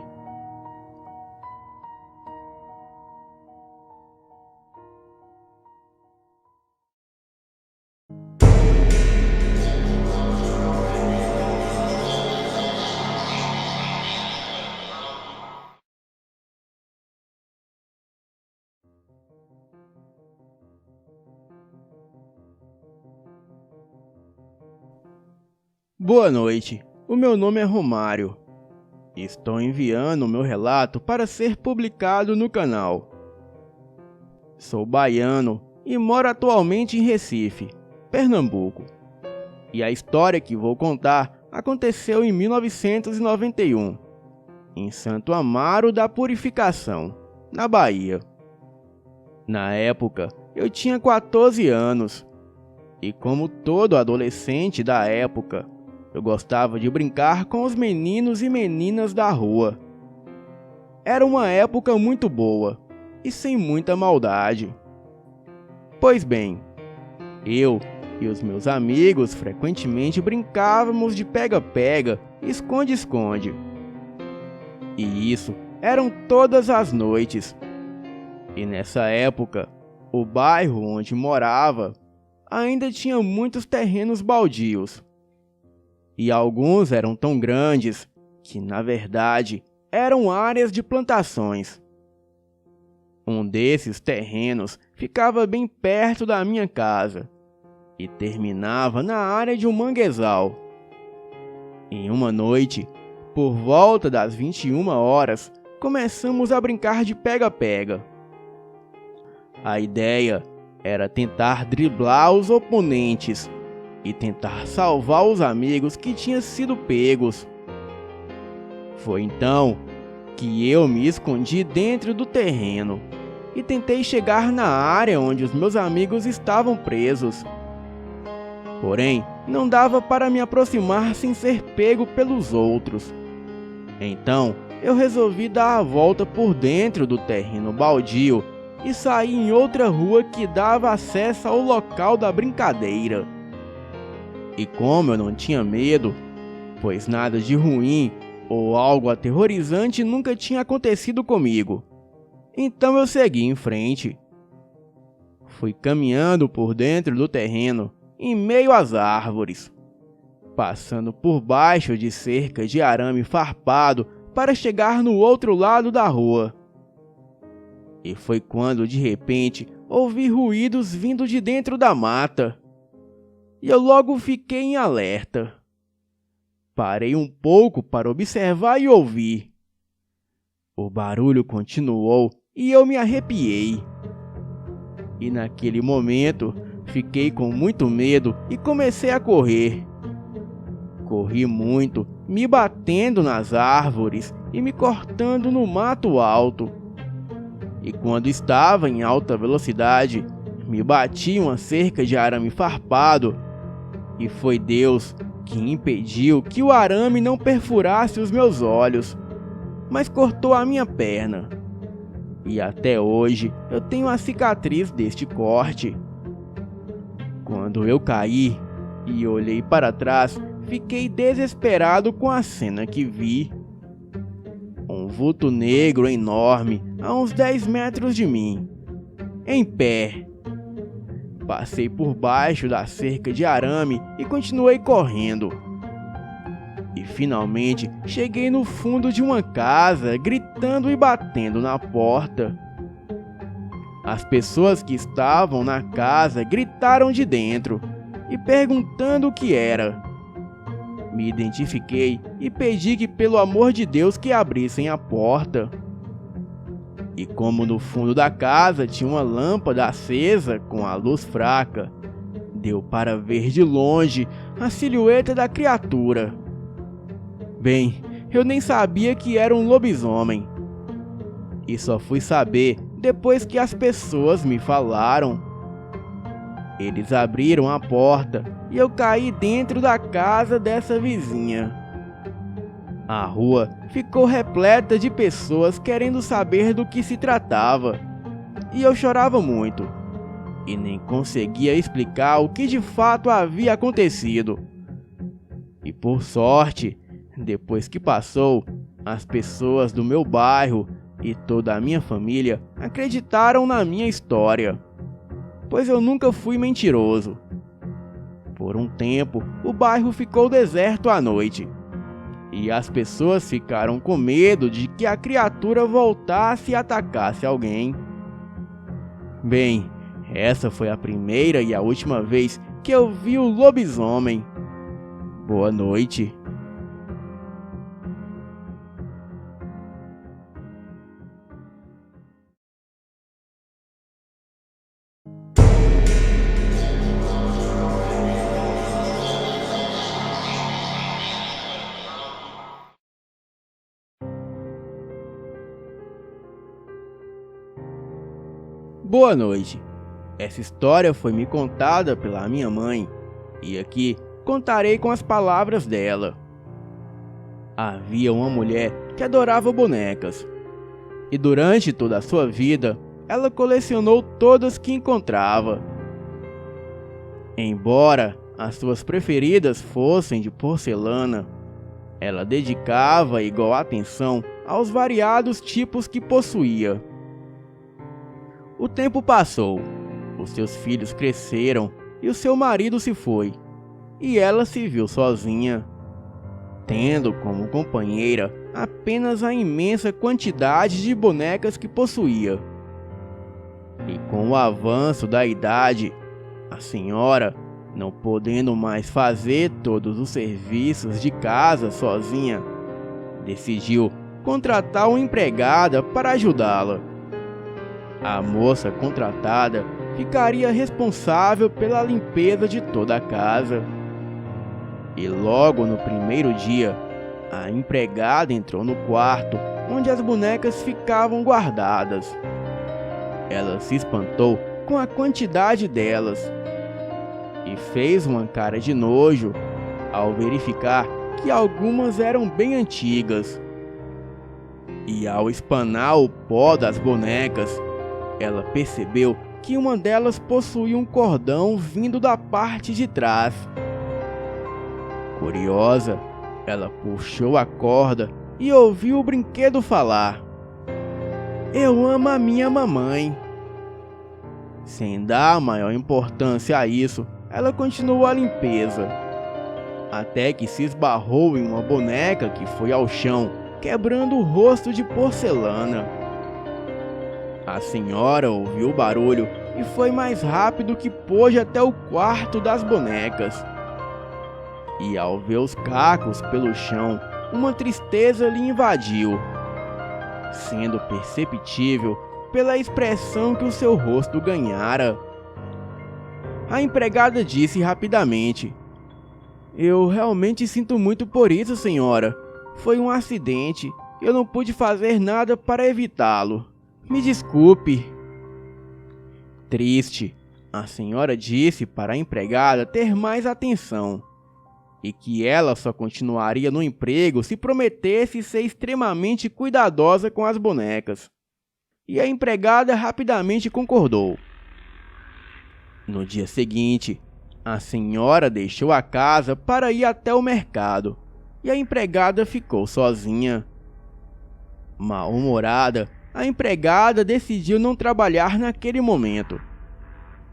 Boa noite, o meu nome é Romário. Estou enviando o meu relato para ser publicado no canal. Sou baiano e moro atualmente em Recife, Pernambuco. E a história que vou contar aconteceu em 1991, em Santo Amaro da Purificação, na Bahia. Na época, eu tinha 14 anos, e como todo adolescente da época, eu gostava de brincar com os meninos e meninas da rua. Era uma época muito boa e sem muita maldade. Pois bem, eu e os meus amigos frequentemente brincávamos de pega-pega e esconde-esconde. E isso eram todas as noites. E nessa época, o bairro onde morava ainda tinha muitos terrenos baldios. E alguns eram tão grandes que, na verdade, eram áreas de plantações. Um desses terrenos ficava bem perto da minha casa e terminava na área de um manguezal. Em uma noite, por volta das 21 horas, começamos a brincar de pega-pega. A ideia era tentar driblar os oponentes e tentar salvar os amigos que tinham sido pegos. Foi então que eu me escondi dentro do terreno e tentei chegar na área onde os meus amigos estavam presos. Porém, não dava para me aproximar sem ser pego pelos outros. Então, eu resolvi dar a volta por dentro do terreno baldio e sair em outra rua que dava acesso ao local da brincadeira. E como eu não tinha medo, pois nada de ruim ou algo aterrorizante nunca tinha acontecido comigo. Então eu segui em frente. Fui caminhando por dentro do terreno, em meio às árvores, passando por baixo de cerca de arame farpado para chegar no outro lado da rua. E foi quando, de repente, ouvi ruídos vindo de dentro da mata. E eu logo fiquei em alerta. Parei um pouco para observar e ouvir. O barulho continuou e eu me arrepiei. E naquele momento, fiquei com muito medo e comecei a correr. Corri muito, me batendo nas árvores e me cortando no mato alto. E quando estava em alta velocidade, me bati em uma cerca de arame farpado. E foi Deus que impediu que o arame não perfurasse os meus olhos, mas cortou a minha perna. E até hoje eu tenho a cicatriz deste corte. Quando eu caí e olhei para trás, fiquei desesperado com a cena que vi. Um vulto negro enorme a uns 10 metros de mim, em pé. Passei por baixo da cerca de arame e continuei correndo. E finalmente cheguei no fundo de uma casa, gritando e batendo na porta. As pessoas que estavam na casa gritaram de dentro e perguntando o que era. Me identifiquei e pedi que, pelo amor de Deus, que abrissem a porta. E como no fundo da casa tinha uma lâmpada acesa com a luz fraca, deu para ver de longe a silhueta da criatura. Bem, eu nem sabia que era um lobisomem. E só fui saber depois que as pessoas me falaram. Eles abriram a porta e eu caí dentro da casa dessa vizinha. A rua ficou repleta de pessoas querendo saber do que se tratava. E eu chorava muito. E nem conseguia explicar o que de fato havia acontecido. E por sorte, depois que passou, as pessoas do meu bairro e toda a minha família acreditaram na minha história, pois eu nunca fui mentiroso. Por um tempo, o bairro ficou deserto à noite, e as pessoas ficaram com medo de que a criatura voltasse e atacasse alguém. Bem, essa foi a primeira e a última vez que eu vi o lobisomem. Boa noite. Boa noite. Essa história foi me contada pela minha mãe, e aqui contarei com as palavras dela. Havia uma mulher que adorava bonecas, e durante toda a sua vida, ela colecionou todas que encontrava. Embora as suas preferidas fossem de porcelana, ela dedicava igual atenção aos variados tipos que possuía. O tempo passou, os seus filhos cresceram e o seu marido se foi, e ela se viu sozinha, tendo como companheira apenas a imensa quantidade de bonecas que possuía. E com o avanço da idade, a senhora, não podendo mais fazer todos os serviços de casa sozinha, decidiu contratar uma empregada para ajudá-la. A moça contratada ficaria responsável pela limpeza de toda a casa. E logo no primeiro dia, a empregada entrou no quarto onde as bonecas ficavam guardadas. Ela se espantou com a quantidade delas e fez uma cara de nojo ao verificar que algumas eram bem antigas. E ao espanar o pó das bonecas, ela percebeu que uma delas possuía um cordão vindo da parte de trás. Curiosa, Ela puxou a corda e ouviu o brinquedo falar: "Eu amo a minha mamãe." Sem dar maior importância a isso, ela continuou a limpeza, até que se esbarrou em uma boneca que foi ao chão, quebrando o rosto de porcelana. A senhora ouviu o barulho e foi mais rápido que pôde até o quarto das bonecas. E ao ver os cacos pelo chão, uma tristeza lhe invadiu, sendo perceptível pela expressão que o seu rosto ganhara. A empregada disse rapidamente: "Eu realmente sinto muito por isso, senhora. Foi um acidente. Eu não pude fazer nada para evitá-lo. Me desculpe." Triste, a senhora disse para a empregada ter mais atenção e que ela só continuaria no emprego se prometesse ser extremamente cuidadosa com as bonecas. E a empregada rapidamente concordou. No dia seguinte, a senhora deixou a casa para ir até o mercado e a empregada ficou sozinha. Mal-humorada, a empregada decidiu não trabalhar naquele momento.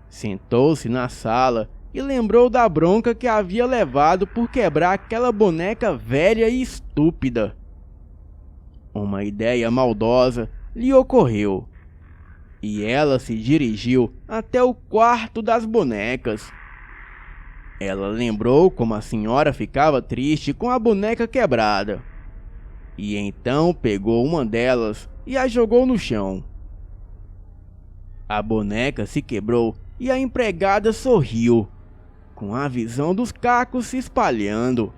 Sentou-se na sala e lembrou da bronca que havia levado por quebrar aquela boneca velha e estúpida. Uma ideia maldosa lhe ocorreu e ela se dirigiu até o quarto das bonecas. Ela lembrou como a senhora ficava triste com a boneca quebrada e então pegou uma delas e a jogou no chão. A boneca se quebrou e a empregada sorriu, com a visão dos cacos se espalhando.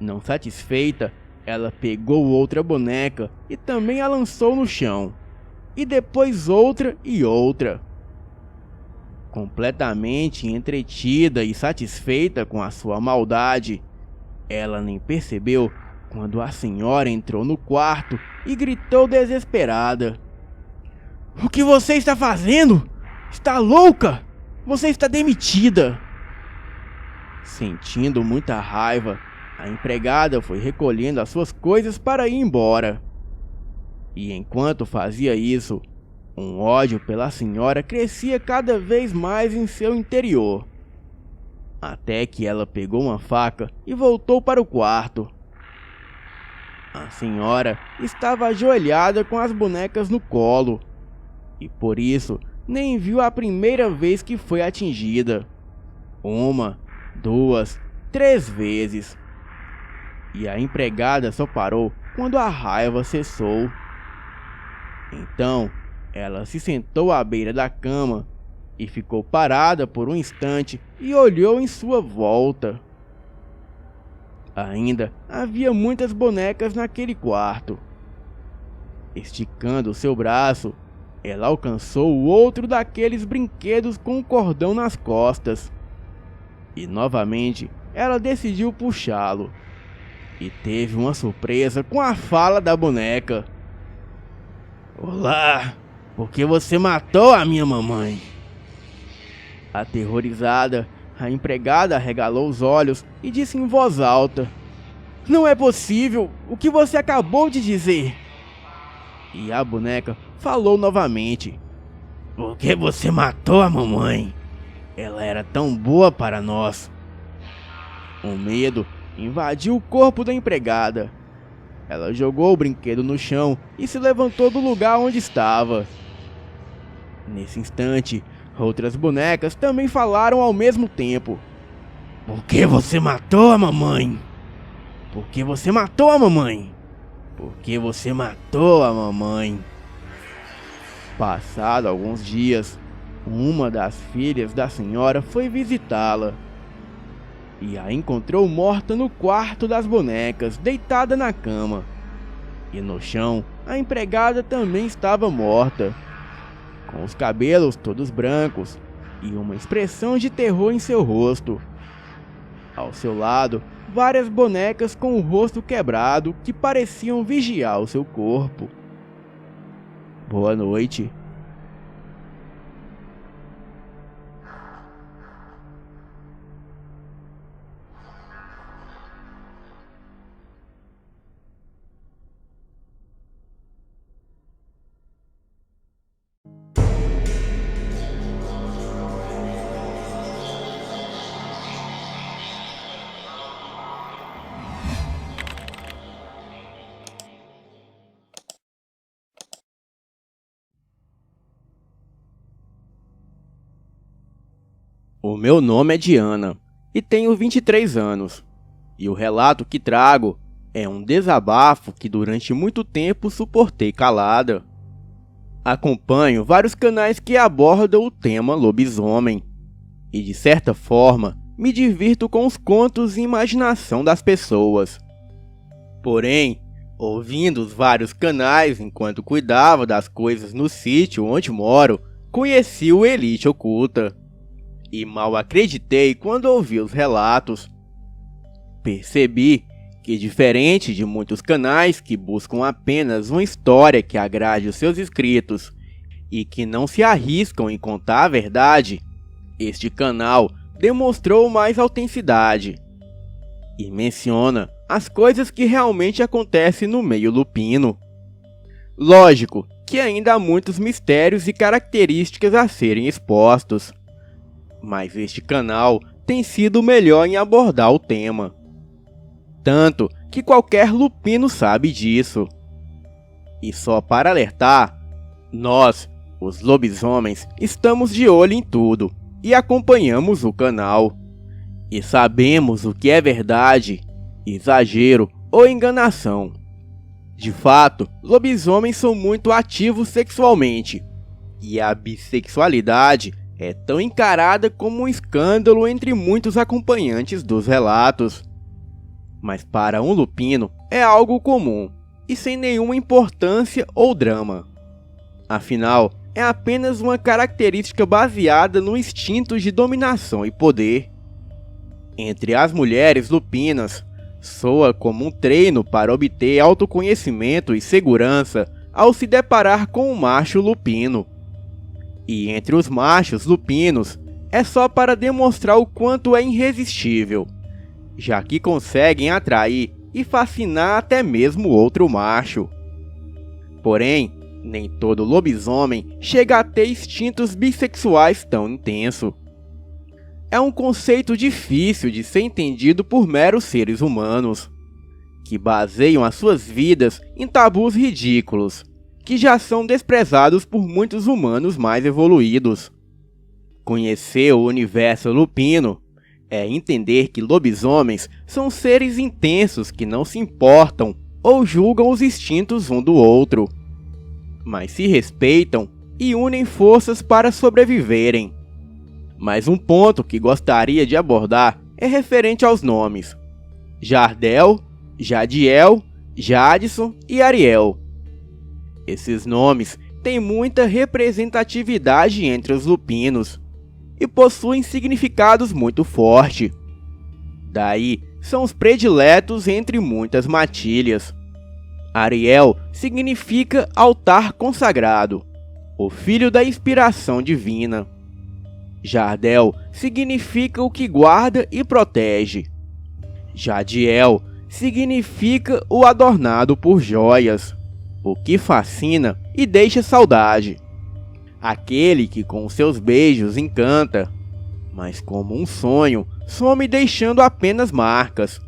Não satisfeita, ela pegou outra boneca e também a lançou no chão, e depois outra e outra. Completamente entretida e satisfeita com a sua maldade, ela nem percebeu quando a senhora entrou no quarto e gritou desesperada: "O que você está fazendo? Está louca? Você está demitida!" Sentindo muita raiva, a empregada foi recolhendo as suas coisas para ir embora. E enquanto fazia isso, um ódio pela senhora crescia cada vez mais em seu interior. Até que ela pegou uma faca e voltou para o quarto. A senhora estava ajoelhada com as bonecas no colo, e por isso nem viu a primeira vez que foi atingida. 1, 2, 3 vezes. E a empregada só parou quando a raiva cessou. Então, ela se sentou à beira da cama e ficou parada por um instante e olhou em sua volta. Ainda havia muitas bonecas naquele quarto. Esticando seu braço, ela alcançou o outro daqueles brinquedos com um cordão nas costas. E novamente, ela decidiu puxá-lo. E teve uma surpresa com a fala da boneca: "Olá, por que você matou a minha mamãe?" Aterrorizada, a empregada arregalou os olhos e disse em voz alta: "Não é possível, o que você acabou de dizer?" E a boneca falou novamente: "Por que você matou a mamãe? Ela era tão boa para nós." O medo invadiu o corpo da empregada. Ela jogou o brinquedo no chão e se levantou do lugar onde estava. Nesse instante, outras bonecas também falaram ao mesmo tempo: "Por que você matou a mamãe? Por que você matou a mamãe? Por que você matou a mamãe?" Passado alguns dias, uma das filhas da senhora foi visitá-la e a encontrou morta no quarto das bonecas, deitada na cama. E no chão, a empregada também estava morta, com os cabelos todos brancos e uma expressão de terror em seu rosto. Ao seu lado, várias bonecas com o rosto quebrado que pareciam vigiar o seu corpo. Boa noite. meu nome é Diana e tenho 23 anos. E o relato que trago é um desabafo que durante muito tempo suportei calada. Acompanho vários canais que abordam o tema lobisomem e, de certa forma, me divirto com os contos e imaginação das pessoas. Porém, ouvindo os vários canais enquanto cuidava das coisas no sítio onde moro, conheci o Elite Oculta. E mal acreditei quando ouvi os relatos. Percebi que, diferente de muitos canais que buscam apenas uma história que agrade os seus inscritos e que não se arriscam em contar a verdade, este canal demonstrou mais autenticidade e menciona as coisas que realmente acontecem no meio lupino. Lógico que ainda há muitos mistérios e características a serem expostos, mas este canal tem sido o melhor em abordar o tema. Tanto que qualquer lupino sabe disso. E só para alertar, nós, os lobisomens, estamos de olho em tudo e acompanhamos o canal. E sabemos o que é verdade, exagero ou enganação. De fato, lobisomens são muito ativos sexualmente, e a bissexualidade é tão encarada como um escândalo entre muitos acompanhantes dos relatos. Mas para um lupino é algo comum e sem nenhuma importância ou drama. Afinal, é apenas uma característica baseada no instinto de dominação e poder. Entre as mulheres lupinas, soa como um treino para obter autoconhecimento e segurança ao se deparar com um macho lupino. E entre os machos lupinos, é só para demonstrar o quanto é irresistível, já que conseguem atrair e fascinar até mesmo outro macho. Porém, nem todo lobisomem chega a ter instintos bissexuais tão intensos. É um conceito difícil de ser entendido por meros seres humanos, que baseiam as suas vidas em tabus ridículos, que já são desprezados por muitos humanos mais evoluídos. Conhecer o universo lupino é entender que lobisomens são seres intensos que não se importam ou julgam os instintos um do outro, mas se respeitam e unem forças para sobreviverem. Mas um ponto que gostaria de abordar é referente aos nomes: Jardel, Jadiel, Jadson e Ariel. Esses nomes têm muita representatividade entre os lupinos e possuem significados muito fortes. Daí são os prediletos entre muitas matilhas. Ariel significa altar consagrado, o filho da inspiração divina. Jardel significa o que guarda e protege. Jadiel significa o adornado por joias, o que fascina e deixa saudade. Aquele que com seus beijos encanta, mas como um sonho, some deixando apenas marcas.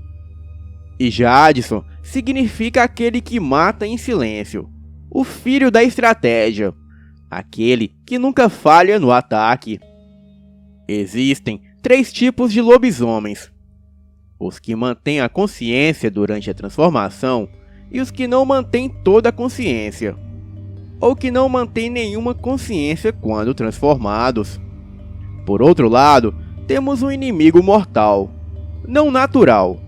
E Jadson significa aquele que mata em silêncio, o filho da estratégia, aquele que nunca falha no ataque. Existem 3 tipos de lobisomens: os que mantêm a consciência durante a transformação e os que não mantêm toda a consciência, ou que não mantêm nenhuma consciência quando transformados. Por outro lado, temos um inimigo mortal, não natural,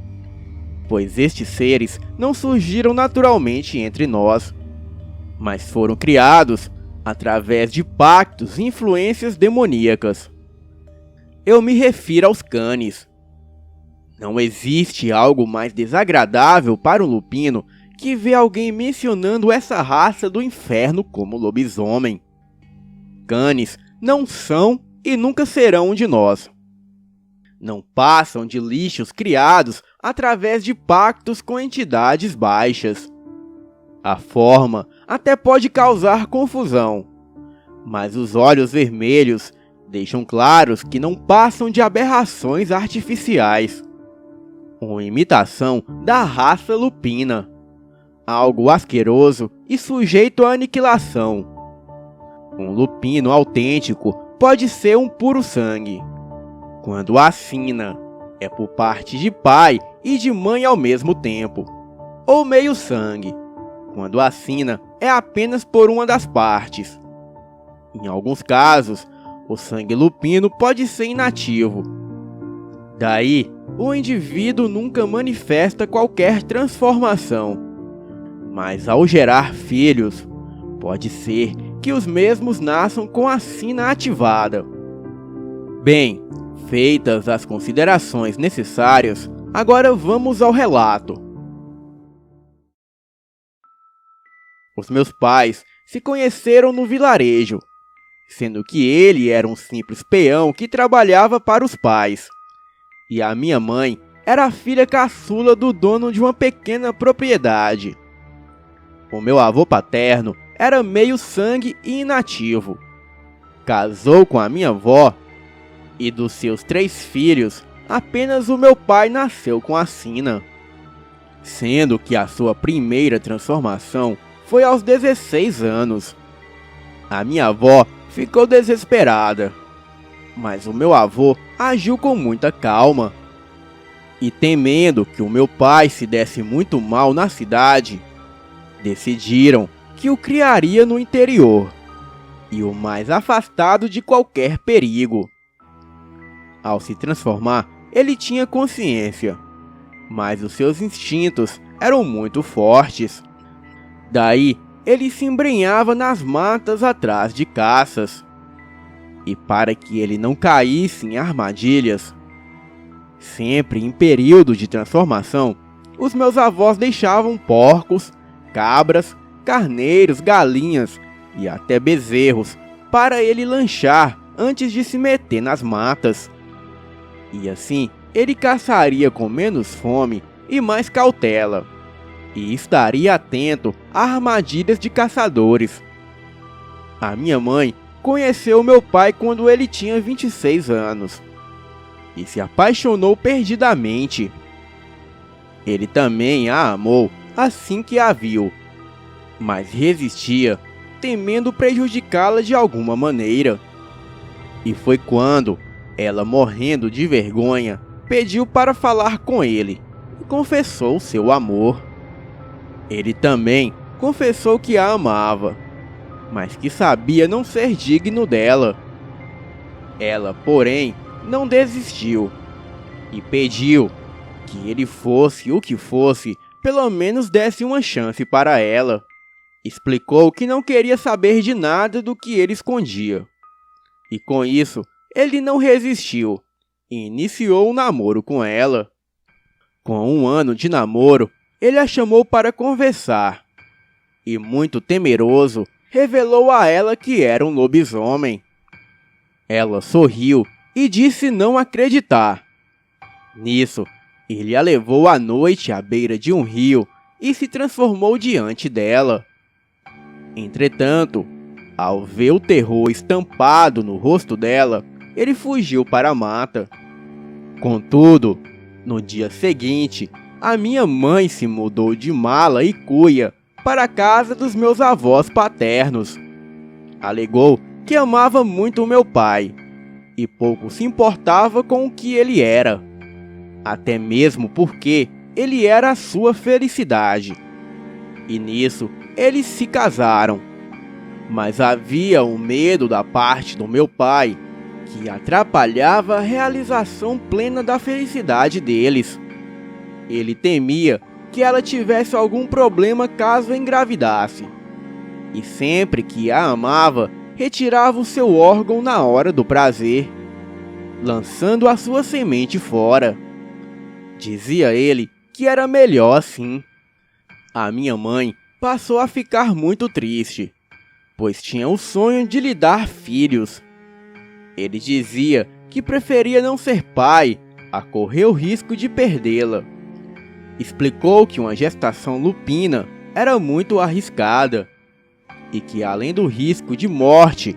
pois estes seres não surgiram naturalmente entre nós, mas foram criados através de pactos e influências demoníacas. Eu me refiro aos canis. Não existe algo mais desagradável para um lupino que ver alguém mencionando essa raça do inferno como lobisomem. Canis não são e nunca serão um de nós. Não passam de lixos criados através de pactos com entidades baixas. A forma até pode causar confusão, mas os olhos vermelhos deixam claros que não passam de aberrações artificiais. Uma imitação da raça lupina, algo asqueroso e sujeito à aniquilação. Um lupino autêntico pode ser um puro sangue, quando a sina é por parte de pai e de mãe ao mesmo tempo, ou meio sangue, quando a sina é apenas por uma das partes. Em alguns casos, o sangue lupino pode ser inativo. Daí, o indivíduo nunca manifesta qualquer transformação, mas ao gerar filhos, pode ser que os mesmos nasçam com a sina ativada. Bem, feitas as considerações necessárias, agora vamos ao relato. Os meus pais se conheceram no vilarejo, sendo que ele era um simples peão que trabalhava para os pais, e a minha mãe era a filha caçula do dono de uma pequena propriedade. O meu avô paterno era meio sangue e inativo. Casou com a minha avó, e dos seus 3 filhos, apenas o meu pai nasceu com a sina, sendo que a sua primeira transformação foi aos 16 anos. A minha avó ficou desesperada, mas o meu avô agiu com muita calma. E temendo que o meu pai se desse muito mal na cidade, decidiram que o criaria no interior e o mais afastado de qualquer perigo. Ao se transformar, ele tinha consciência, mas os seus instintos eram muito fortes. Daí, ele se embrenhava nas matas atrás de caças. E para que ele não caísse em armadilhas, sempre em período de transformação, os meus avós deixavam porcos, cabras, carneiros, galinhas e até bezerros para ele lanchar antes de se meter nas matas. E assim, ele caçaria com menos fome e mais cautela, e estaria atento a armadilhas de caçadores. A minha mãe conheceu meu pai quando ele tinha 26 anos, e se apaixonou perdidamente. Ele também a amou assim que a viu, mas resistia, temendo prejudicá-la de alguma maneira. E foi quando ela, morrendo de vergonha, pediu para falar com ele e confessou seu amor. Ele também confessou que a amava, mas que sabia não ser digno dela. Ela, porém, não desistiu e pediu que ele fosse o que fosse, pelo menos desse uma chance para ela. Explicou que não queria saber de nada do que ele escondia. E com isso, ele não resistiu e iniciou um namoro com ela. Com 1 ano de namoro, ele a chamou para conversar e, muito temeroso, revelou a ela que era um lobisomem. Ela sorriu e disse não acreditar. Nisso, ele a levou à noite à beira de um rio e se transformou diante dela. Entretanto, ao ver o terror estampado no rosto dela, ele fugiu para a mata. Contudo, no dia seguinte, a minha mãe se mudou de mala e cuia para a casa dos meus avós paternos. Alegou que amava muito o meu pai e pouco se importava com o que ele era, até mesmo porque ele era a sua felicidade. E nisso, eles se casaram. Mas havia um medo da parte do meu pai que atrapalhava a realização plena da felicidade deles. Ele temia que ela tivesse algum problema caso engravidasse, e sempre que a amava, retirava o seu órgão na hora do prazer, lançando a sua semente fora. Dizia ele que era melhor assim. A minha mãe passou a ficar muito triste, pois tinha o sonho de lhe dar filhos. Ele dizia que preferia não ser pai a correr o risco de perdê-la. Explicou que uma gestação lupina era muito arriscada e que, além do risco de morte,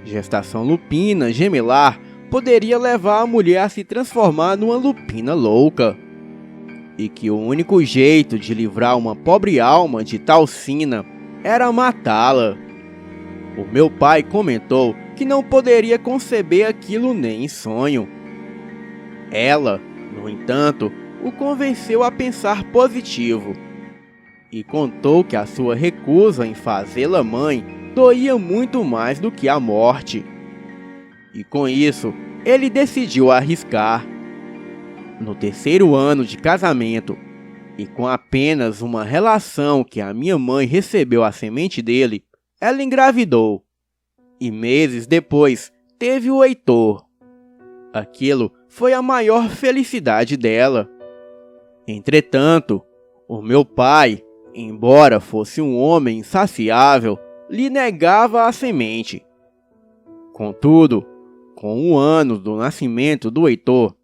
gestação lupina gemelar poderia levar a mulher a se transformar numa lupina louca, e que o único jeito de livrar uma pobre alma de tal sina era matá-la. O meu pai comentou que não poderia conceber aquilo nem em sonho, Ela, no entanto, o convenceu a pensar positivo e contou que a sua recusa em fazê-la mãe doía muito mais do que a morte. E com isso, ele decidiu arriscar. No terceiro ano de casamento, e com apenas uma relação que a minha mãe recebeu a semente dele, ela engravidou. E meses depois, teve o Heitor. Aquilo foi a maior felicidade dela. Entretanto, o meu pai, embora fosse um homem insaciável, lhe negava a semente. Contudo, com 1 ano do nascimento do Heitor,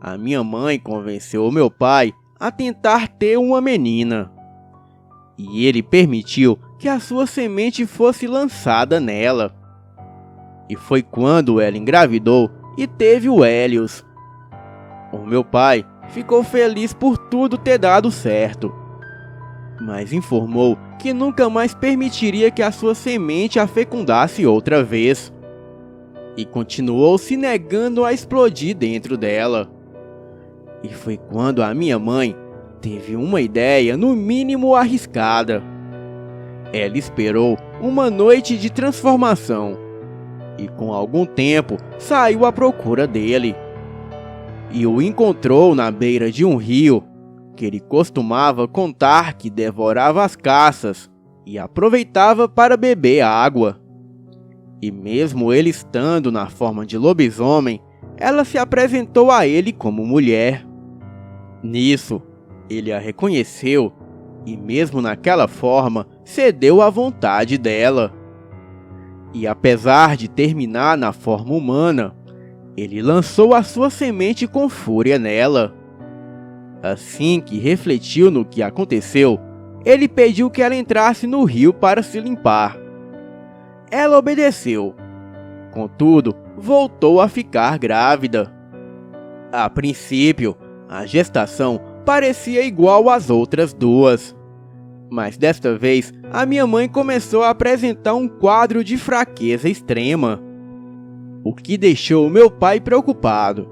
a minha mãe convenceu o meu pai a tentar ter uma menina. E ele permitiu que a sua semente fosse lançada nela. E foi quando ela engravidou e teve o Hélios. O meu pai ficou feliz por tudo ter dado certo, mas informou que nunca mais permitiria que a sua semente a fecundasse outra vez. E continuou se negando a explodir dentro dela. E foi quando a minha mãe teve uma ideia no mínimo arriscada. Ela esperou uma noite de transformação e com algum tempo saiu à procura dele. E o encontrou na beira de um rio, que ele costumava contar que devorava as caças e aproveitava para beber água. E mesmo ele estando na forma de lobisomem, ela se apresentou a ele como mulher. Nisso, ele a reconheceu e mesmo naquela forma cedeu à vontade dela. E apesar de terminar na forma humana, ele lançou a sua semente com fúria nela. Assim que refletiu no que aconteceu, ele pediu que ela entrasse no rio para se limpar. Ela obedeceu. Contudo, voltou a ficar grávida. A princípio, a gestação parecia igual às outras duas. Mas desta vez, a minha mãe começou a apresentar um quadro de fraqueza extrema, o que deixou meu pai preocupado.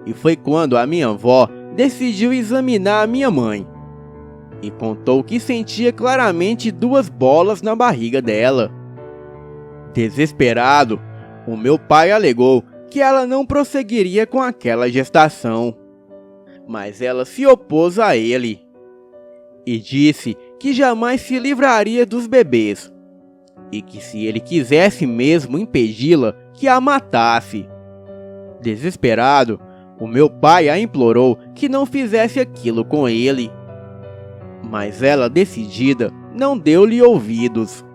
E foi quando a minha avó decidiu examinar a minha mãe e contou que sentia claramente 2 bolas na barriga dela. Desesperado, o meu pai alegou que ela não prosseguiria com aquela gestação, mas ela se opôs a ele e disse que jamais se livraria dos bebês e que se ele quisesse mesmo impedi-la, que a matasse. Desesperado, o meu pai a implorou que não fizesse aquilo com ele, mas ela, decidida, não deu-lhe ouvidos.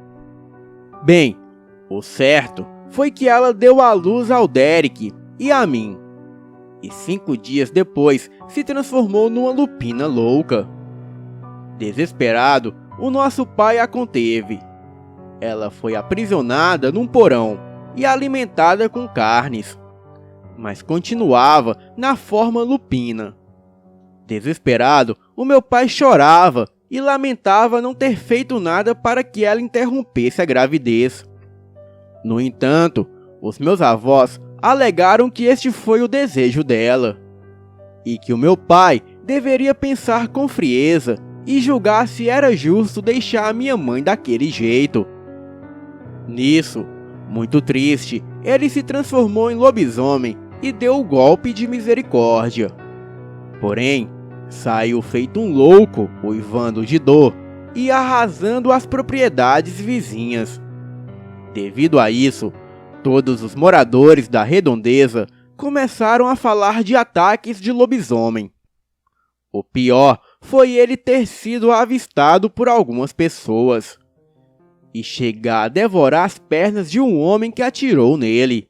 Bem, o certo foi que ela deu à luz ao Derek e a mim, e 5 dias depois se transformou numa lupina louca. Desesperado, o nosso pai a conteve. Ela foi aprisionada num porão e alimentada com carnes, mas continuava na forma lupina. Desesperado, o meu pai chorava e lamentava não ter feito nada para que ela interrompesse a gravidez. No entanto, os meus avós alegaram que este foi o desejo dela, e que o meu pai deveria pensar com frieza e julgar se era justo deixar a minha mãe daquele jeito. Nisso, muito triste, ele se transformou em lobisomem e deu o golpe de misericórdia. Porém, saiu feito um louco, uivando de dor e arrasando as propriedades vizinhas. Devido a isso, todos os moradores da redondeza começaram a falar de ataques de lobisomem. O pior foi ele ter sido avistado por algumas pessoas e chegar a devorar as pernas de um homem que atirou nele.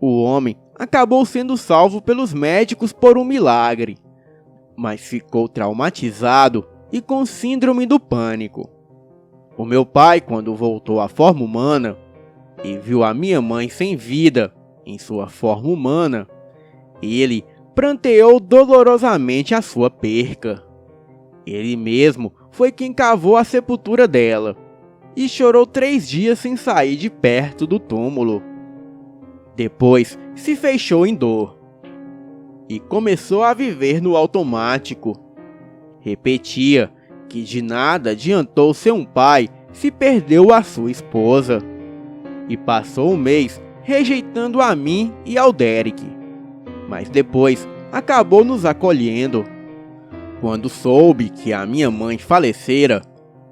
O homem acabou sendo salvo pelos médicos por um milagre, mas ficou traumatizado e com síndrome do pânico. O meu pai, quando voltou à forma humana e viu a minha mãe sem vida em sua forma humana, ele pranteou dolorosamente a sua perca. Ele mesmo foi quem cavou a sepultura dela e chorou 3 dias sem sair de perto do túmulo. Depois se fechou em dor. e começou a viver no automático. Repetia que de nada adiantou ser um pai se perdeu a sua esposa, e passou um mês rejeitando a mim e ao Derek, mas depois acabou nos acolhendo. Quando soube que a minha mãe falecera,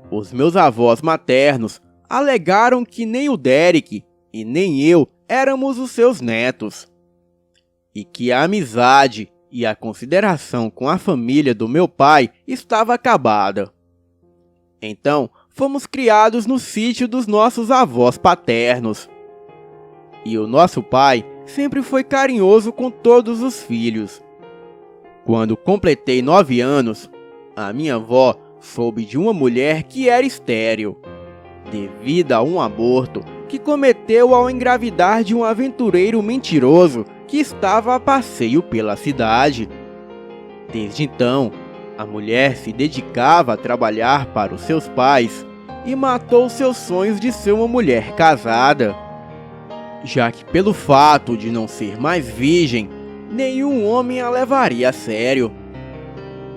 os meus avós maternos alegaram que nem o Derek e nem eu éramos os seus netos, e que a amizade e a consideração com a família do meu pai estava acabada. Então, fomos criados no sítio dos nossos avós paternos. E o nosso pai sempre foi carinhoso com todos os filhos. Quando completei 9 anos, a minha avó soube de uma mulher que era estéril, devido a um aborto que cometeu ao engravidar de um aventureiro mentiroso que estava a passeio pela cidade. Desde então, a mulher se dedicava a trabalhar para os seus pais e matou seus sonhos de ser uma mulher casada, já que pelo fato de não ser mais virgem, nenhum homem a levaria a sério.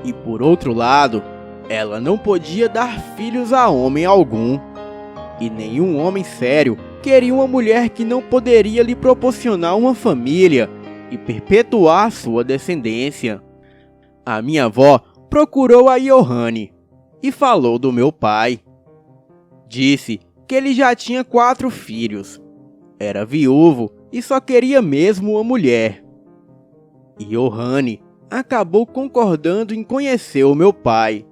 E por outro lado, ela não podia dar filhos a homem algum, e nenhum homem sério queria uma mulher que não poderia lhe proporcionar uma família e perpetuar sua descendência. A minha avó procurou a Johanne e falou do meu pai. Disse que ele já tinha 4 filhos, era viúvo e só queria mesmo uma mulher. E Johanne acabou concordando em conhecer o meu pai,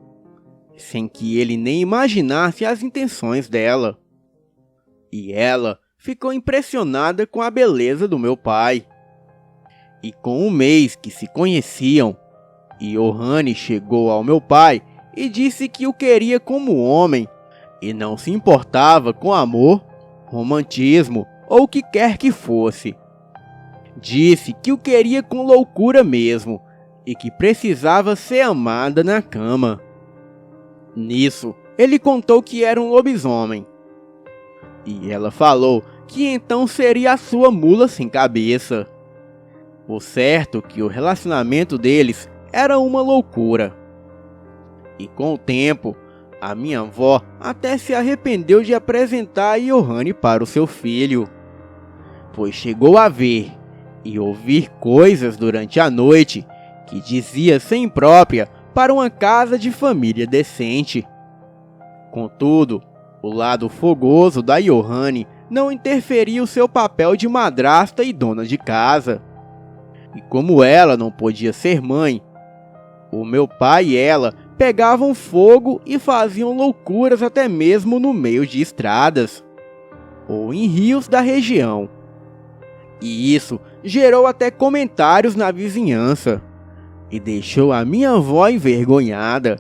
sem que ele nem imaginasse as intenções dela. E ela ficou impressionada com a beleza do meu pai. E com um mês que se conheciam, Johanne chegou ao meu pai e disse que o queria como homem e não se importava com amor, romantismo ou o que quer que fosse. Disse que o queria com loucura mesmo e que precisava ser amada na cama. Nisso, ele contou que era um lobisomem. E ela falou que então seria a sua mula sem cabeça. O certo que o relacionamento deles era uma loucura. E com o tempo, a minha avó até se arrependeu de apresentar a Johanne para o seu filho, pois chegou a ver e ouvir coisas durante a noite que dizia ser imprópria para uma casa de família decente. Contudo, o lado fogoso da Johanne não interferia o seu papel de madrasta e dona de casa. E como ela não podia ser mãe, o meu pai e ela pegavam fogo e faziam loucuras até mesmo no meio de estradas ou em rios da região. E isso gerou até comentários na vizinhança e deixou a minha avó envergonhada.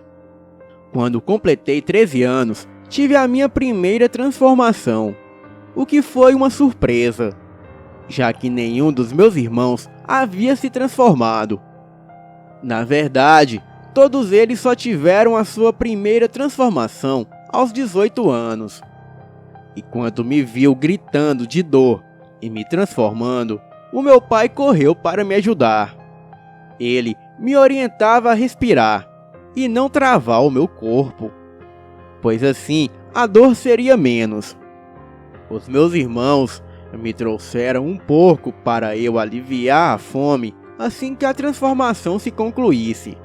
Quando completei 13 anos, tive a minha primeira transformação, o que foi uma surpresa, já que nenhum dos meus irmãos havia se transformado. Na verdade, todos eles só tiveram a sua primeira transformação aos 18 anos. E quando me viu gritando de dor e me transformando, o meu pai correu para me ajudar. Ele me orientava a respirar e não travar o meu corpo, pois assim a dor seria menos. Os meus irmãos me trouxeram um porco para eu aliviar a fome assim que a transformação se concluísse.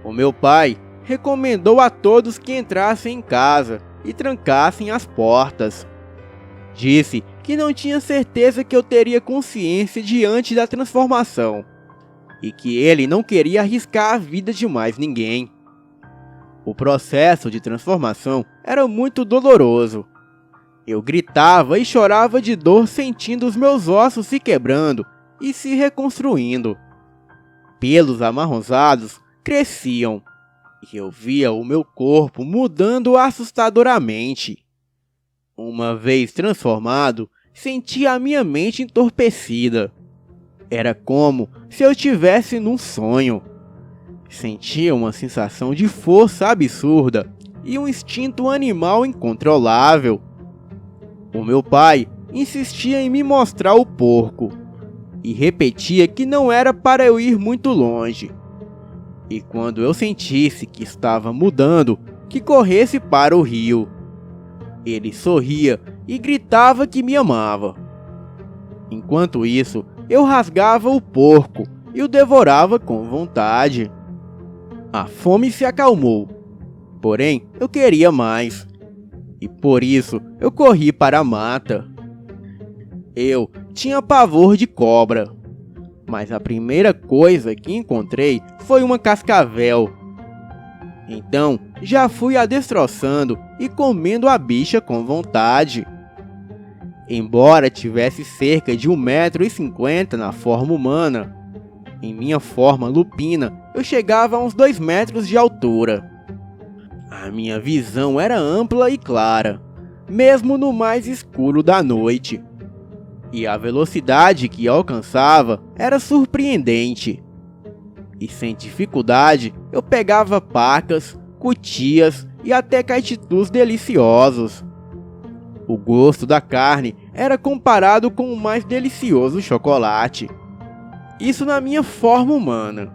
O meu pai recomendou a todos que entrassem em casa e trancassem as portas. Disse que não tinha certeza que eu teria consciência diante da transformação e que ele não queria arriscar a vida de mais ninguém. O processo de transformação era muito doloroso. Eu gritava e chorava de dor, sentindo os meus ossos se quebrando e se reconstruindo. Pelos amarronzados cresciam e eu via o meu corpo mudando assustadoramente. Uma vez transformado, senti a minha mente entorpecida. Era como se eu estivesse num sonho. Sentia uma sensação de força absurda e um instinto animal incontrolável. O meu pai insistia em me mostrar o porco, e repetia que não era para eu ir muito longe. E quando eu sentisse que estava mudando, que corresse para o rio. Ele sorria e gritava que me amava. Enquanto isso, eu rasgava o porco e o devorava com vontade. A fome se acalmou, porém eu queria mais, e por isso eu corri para a mata. Eu tinha pavor de cobra, mas a primeira coisa que encontrei foi uma cascavel. Então já fui a destroçando e comendo a bicha com vontade. Embora tivesse cerca de 1,50 m na forma humana, em minha forma lupina eu chegava a uns 2 metros de altura. A minha visão era ampla e clara, mesmo no mais escuro da noite. E a velocidade que alcançava era surpreendente. E sem dificuldade eu pegava pacas, cutias e até caititus deliciosos. O gosto da carne era comparado com o mais delicioso chocolate. Isso na minha forma humana.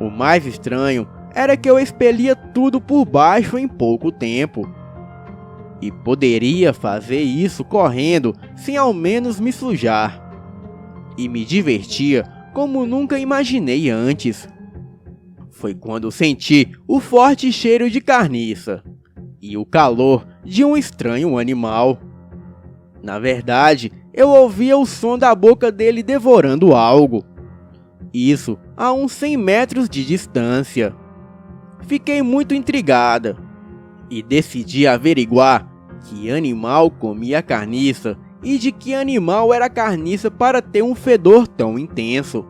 O mais estranho era que eu expelia tudo por baixo em pouco tempo. E poderia fazer isso correndo sem ao menos me sujar. E me divertia como nunca imaginei antes. Foi quando senti o forte cheiro de carniça e o calor de um estranho animal. Na verdade, eu ouvia o som da boca dele devorando algo. Isso a uns 100 metros de distância. Fiquei muito intrigada e decidi averiguar que animal comia carniça e de que animal era carniça para ter um fedor tão intenso.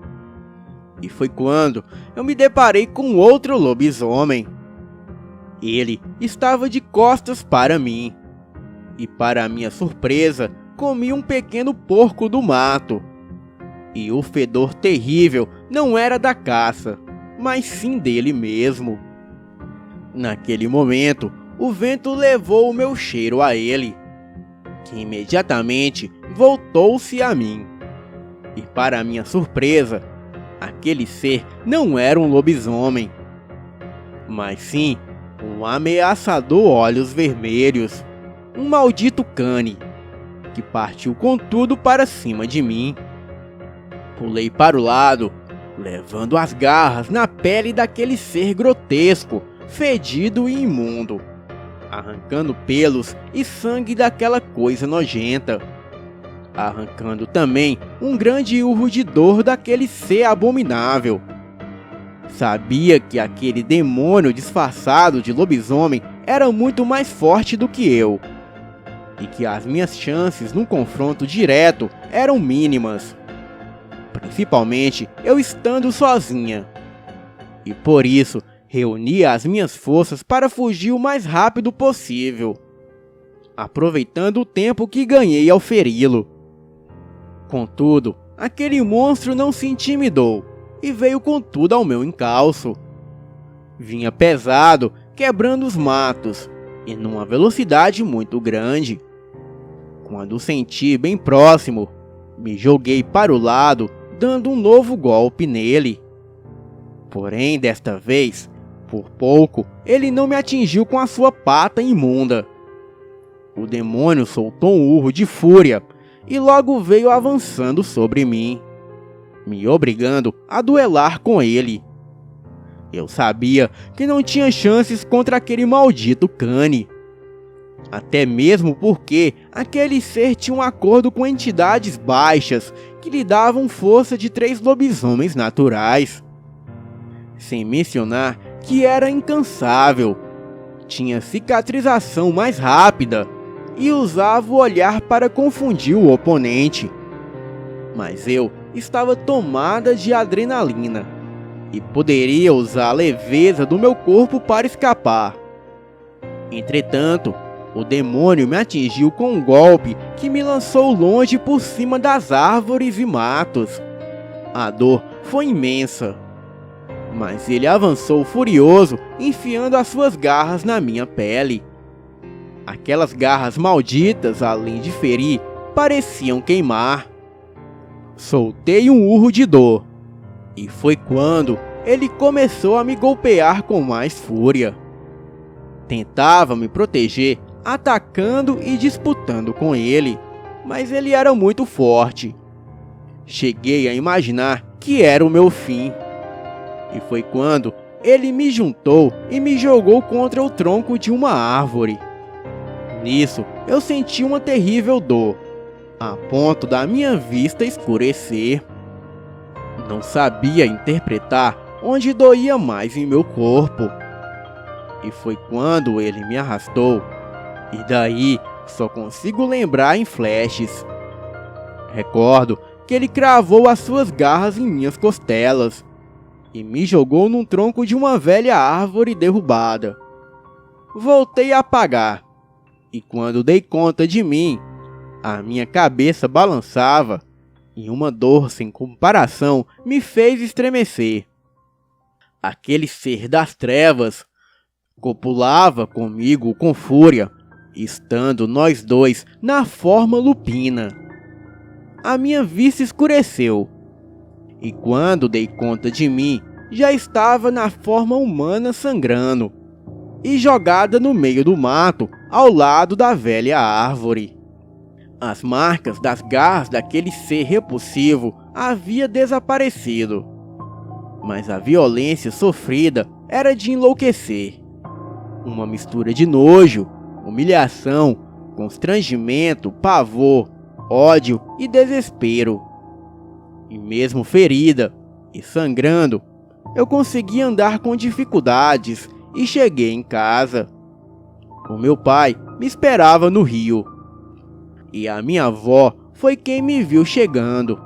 E foi quando eu me deparei com outro lobisomem. Ele estava de costas para mim e, para minha surpresa, comia um pequeno porco do mato. E o fedor terrível não era da caça, mas sim dele mesmo. Naquele momento, o vento levou o meu cheiro a ele, que imediatamente voltou-se a mim. E para minha surpresa, aquele ser não era um lobisomem, mas sim um ameaçador olhos vermelhos, um maldito cane, que partiu com tudo para cima de mim. Pulei para o lado, levando as garras na pele daquele ser grotesco, fedido e imundo, arrancando pelos e sangue daquela coisa nojenta, arrancando também um grande urro de dor daquele ser abominável. Sabia que aquele demônio disfarçado de lobisomem era muito mais forte do que eu, e que as minhas chances num confronto direto eram mínimas, principalmente eu estando sozinha. E por isso reuni as minhas forças para fugir o mais rápido possível, aproveitando o tempo que ganhei ao feri-lo. Contudo, aquele monstro não se intimidou e veio com tudo ao meu encalço. Vinha pesado, quebrando os matos e numa velocidade muito grande. Quando o senti bem próximo, me joguei para o lado, dando um novo golpe nele. Porém, desta vez, por pouco, ele não me atingiu com a sua pata imunda. O demônio soltou um urro de fúria e logo veio avançando sobre mim, me obrigando a duelar com ele. Eu sabia que não tinha chances contra aquele maldito cane, até mesmo porque aquele ser tinha um acordo com entidades baixas que lhe davam força de 3 lobisomens naturais. Sem mencionar que era incansável, tinha cicatrização mais rápida e usava o olhar para confundir o oponente. Mas eu estava tomada de adrenalina e poderia usar a leveza do meu corpo para escapar. Entretanto, o demônio me atingiu com um golpe que me lançou longe por cima das árvores e matos. A dor foi imensa, mas ele avançou furioso, enfiando as suas garras na minha pele. Aquelas garras malditas, além de ferir, pareciam queimar. soltei um urro de dor. E foi quando ele começou a me golpear com mais fúria. Tentava me proteger, atacando e disputando com ele, mas ele era muito forte. Cheguei a imaginar que era o meu fim. E foi quando ele me juntou e me jogou contra o tronco de uma árvore. Nisso, eu senti uma terrível dor, a ponto da minha vista escurecer. Não sabia interpretar onde doía mais em meu corpo. E foi quando ele me arrastou, e daí só consigo lembrar em flashes. Recordo que ele cravou as suas garras em minhas costelas e me jogou num tronco de uma velha árvore derrubada. Voltei a apagar, e quando dei conta de mim, a minha cabeça balançava e uma dor sem comparação me fez estremecer. Aquele ser das trevas copulava comigo com fúria, estando nós dois na forma lupina. A minha vista escureceu, e quando dei conta de mim, já estava na forma humana sangrando e jogada no meio do mato, ao lado da velha árvore. As marcas das garras daquele ser repulsivo haviam desaparecido, mas a violência sofrida era de enlouquecer. Uma mistura de nojo, humilhação, constrangimento, pavor, ódio e desespero. E mesmo ferida e sangrando, eu consegui andar com dificuldades e cheguei em casa. O meu pai me esperava no rio, e a minha avó foi quem me viu chegando,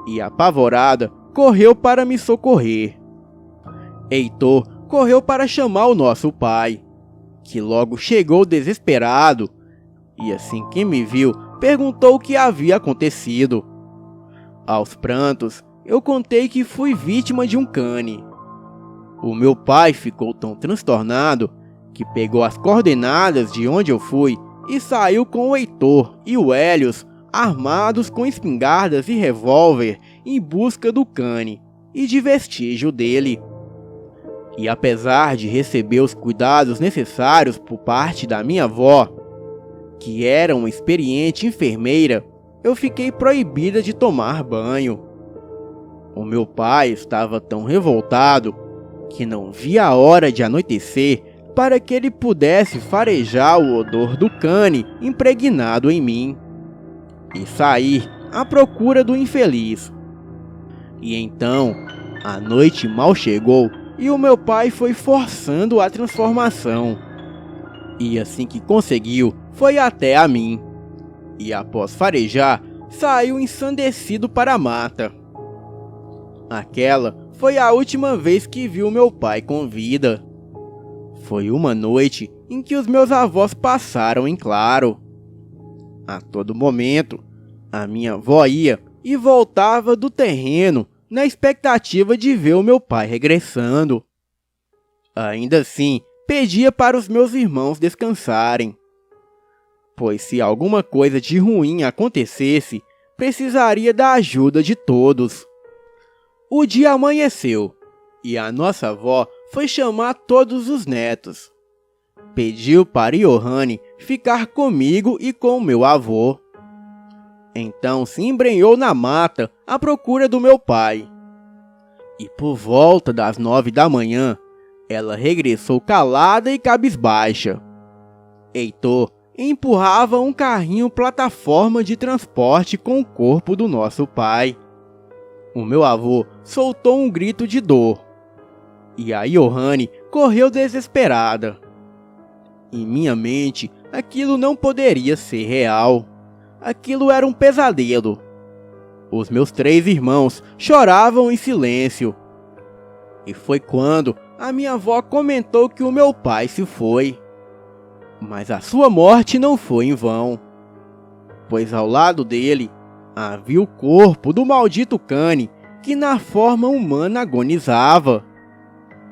e apavorada correu para me socorrer. Heitor correu para chamar o nosso pai, que logo chegou desesperado, e assim que me viu, perguntou o que havia acontecido. Aos prantos, eu contei que fui vítima de um cane. O meu pai ficou tão transtornado que pegou as coordenadas de onde eu fui e saiu com o Heitor e o Hélios armados com espingardas e revólver em busca do cane e de vestígio dele. E apesar de receber os cuidados necessários por parte da minha avó, que era uma experiente enfermeira, eu fiquei proibida de tomar banho. O meu pai estava tão revoltado que não via a hora de anoitecer para que ele pudesse farejar o odor do cane impregnado em mim e sair à procura do infeliz. E então, a noite mal chegou e o meu pai foi forçando a transformação. E assim que conseguiu, foi até a mim. E após farejar, saiu ensandecido para a mata. Aquela foi a última vez que viu meu pai com vida. Foi uma noite em que os meus avós passaram em claro. A todo momento, a minha avó ia e voltava do terreno na expectativa de ver o meu pai regressando. Ainda assim, pedia para os meus irmãos descansarem, pois se alguma coisa de ruim acontecesse, precisaria da ajuda de todos. O dia amanheceu, e a nossa avó foi chamar todos os netos. Pediu para Johanne ficar comigo e com meu avô. Então se embrenhou na mata à procura do meu pai. E por volta das 9 da manhã, ela regressou calada e cabisbaixa. Heitor empurrava um carrinho plataforma de transporte com o corpo do nosso pai. O meu avô soltou um grito de dor, e a Johanne correu desesperada. Em minha mente, aquilo não poderia ser real. Aquilo era um pesadelo. Os meus 3 irmãos choravam em silêncio. E foi quando a minha avó comentou que o meu pai se foi. Mas a sua morte não foi em vão, pois ao lado dele havia o corpo do maldito cane que na forma humana agonizava.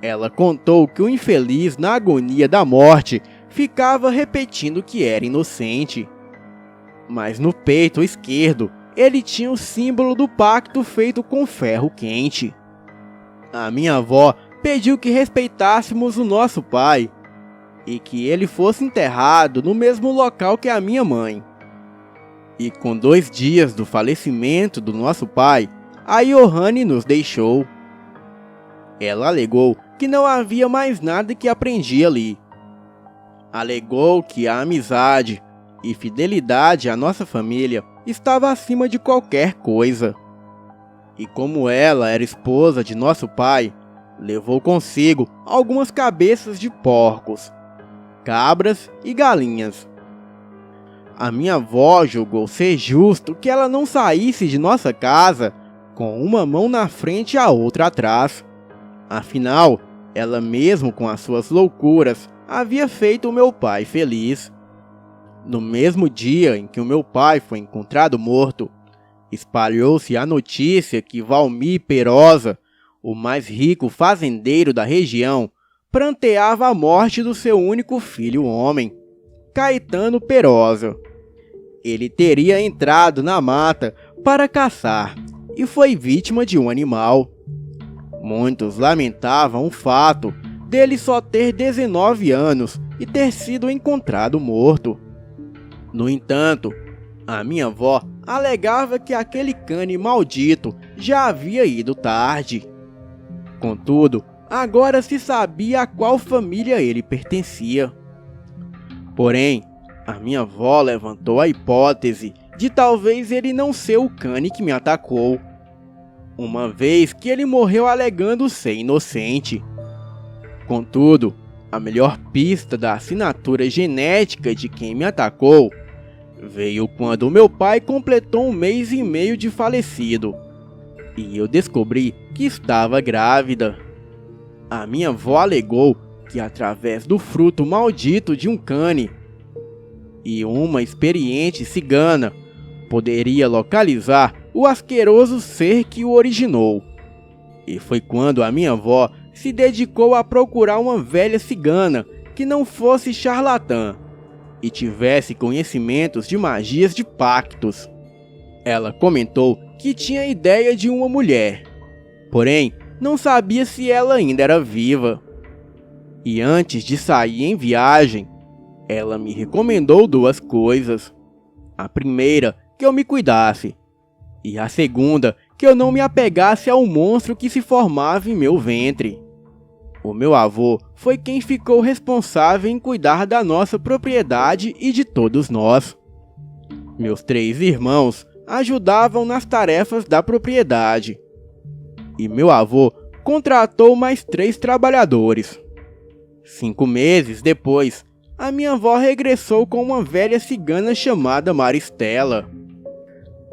Ela contou que o infeliz, na agonia da morte, ficava repetindo que era inocente. Mas no peito esquerdo ele tinha o símbolo do pacto feito com ferro quente. A minha avó pediu que respeitássemos o nosso pai e que ele fosse enterrado no mesmo local que a minha mãe. E com 2 dias do falecimento do nosso pai, a Johanne nos deixou. Ela alegou que não havia mais nada que aprendia ali. Alegou que a amizade e fidelidade à nossa família estava acima de qualquer coisa. E como ela era esposa de nosso pai, levou consigo algumas cabeças de porcos, cabras e galinhas. A minha avó julgou ser justo que ela não saísse de nossa casa com uma mão na frente e a outra atrás. Afinal, ela mesmo com as suas loucuras havia feito o meu pai feliz. No mesmo dia em que o meu pai foi encontrado morto, espalhou-se a notícia que Valmir Perosa, o mais rico fazendeiro da região, pranteava a morte do seu único filho homem, Caetano Perosa. Ele teria entrado na mata para caçar e foi vítima de um animal. Muitos lamentavam o fato dele só ter 19 anos e ter sido encontrado morto. No entanto, a minha avó alegava que aquele cane maldito já havia ido tarde. Contudo, agora se sabia a qual família ele pertencia. Porém, a minha avó levantou a hipótese de talvez ele não ser o cane que me atacou, uma vez que ele morreu alegando ser inocente. Contudo, a melhor pista da assinatura genética de quem me atacou veio quando meu pai completou 1 mês e meio de falecido, e eu descobri que estava grávida. A minha avó alegou que através do fruto maldito de um cane e uma experiente cigana poderia localizar o asqueroso ser que o originou. E foi quando a minha avó se dedicou a procurar uma velha cigana que não fosse charlatã e tivesse conhecimentos de magias de pactos. Ela comentou que tinha ideia de uma mulher, porém não sabia se ela ainda era viva. E antes de sair em viagem, ela me recomendou 2 coisas. A primeira, que eu me cuidasse, e a segunda, que eu não me apegasse ao monstro que se formava em meu ventre. O meu avô foi quem ficou responsável em cuidar da nossa propriedade e de todos nós. Meus 3 irmãos ajudavam nas tarefas da propriedade, e meu avô contratou mais 3 trabalhadores. 5 meses depois, a minha avó regressou com uma velha cigana chamada Maristela.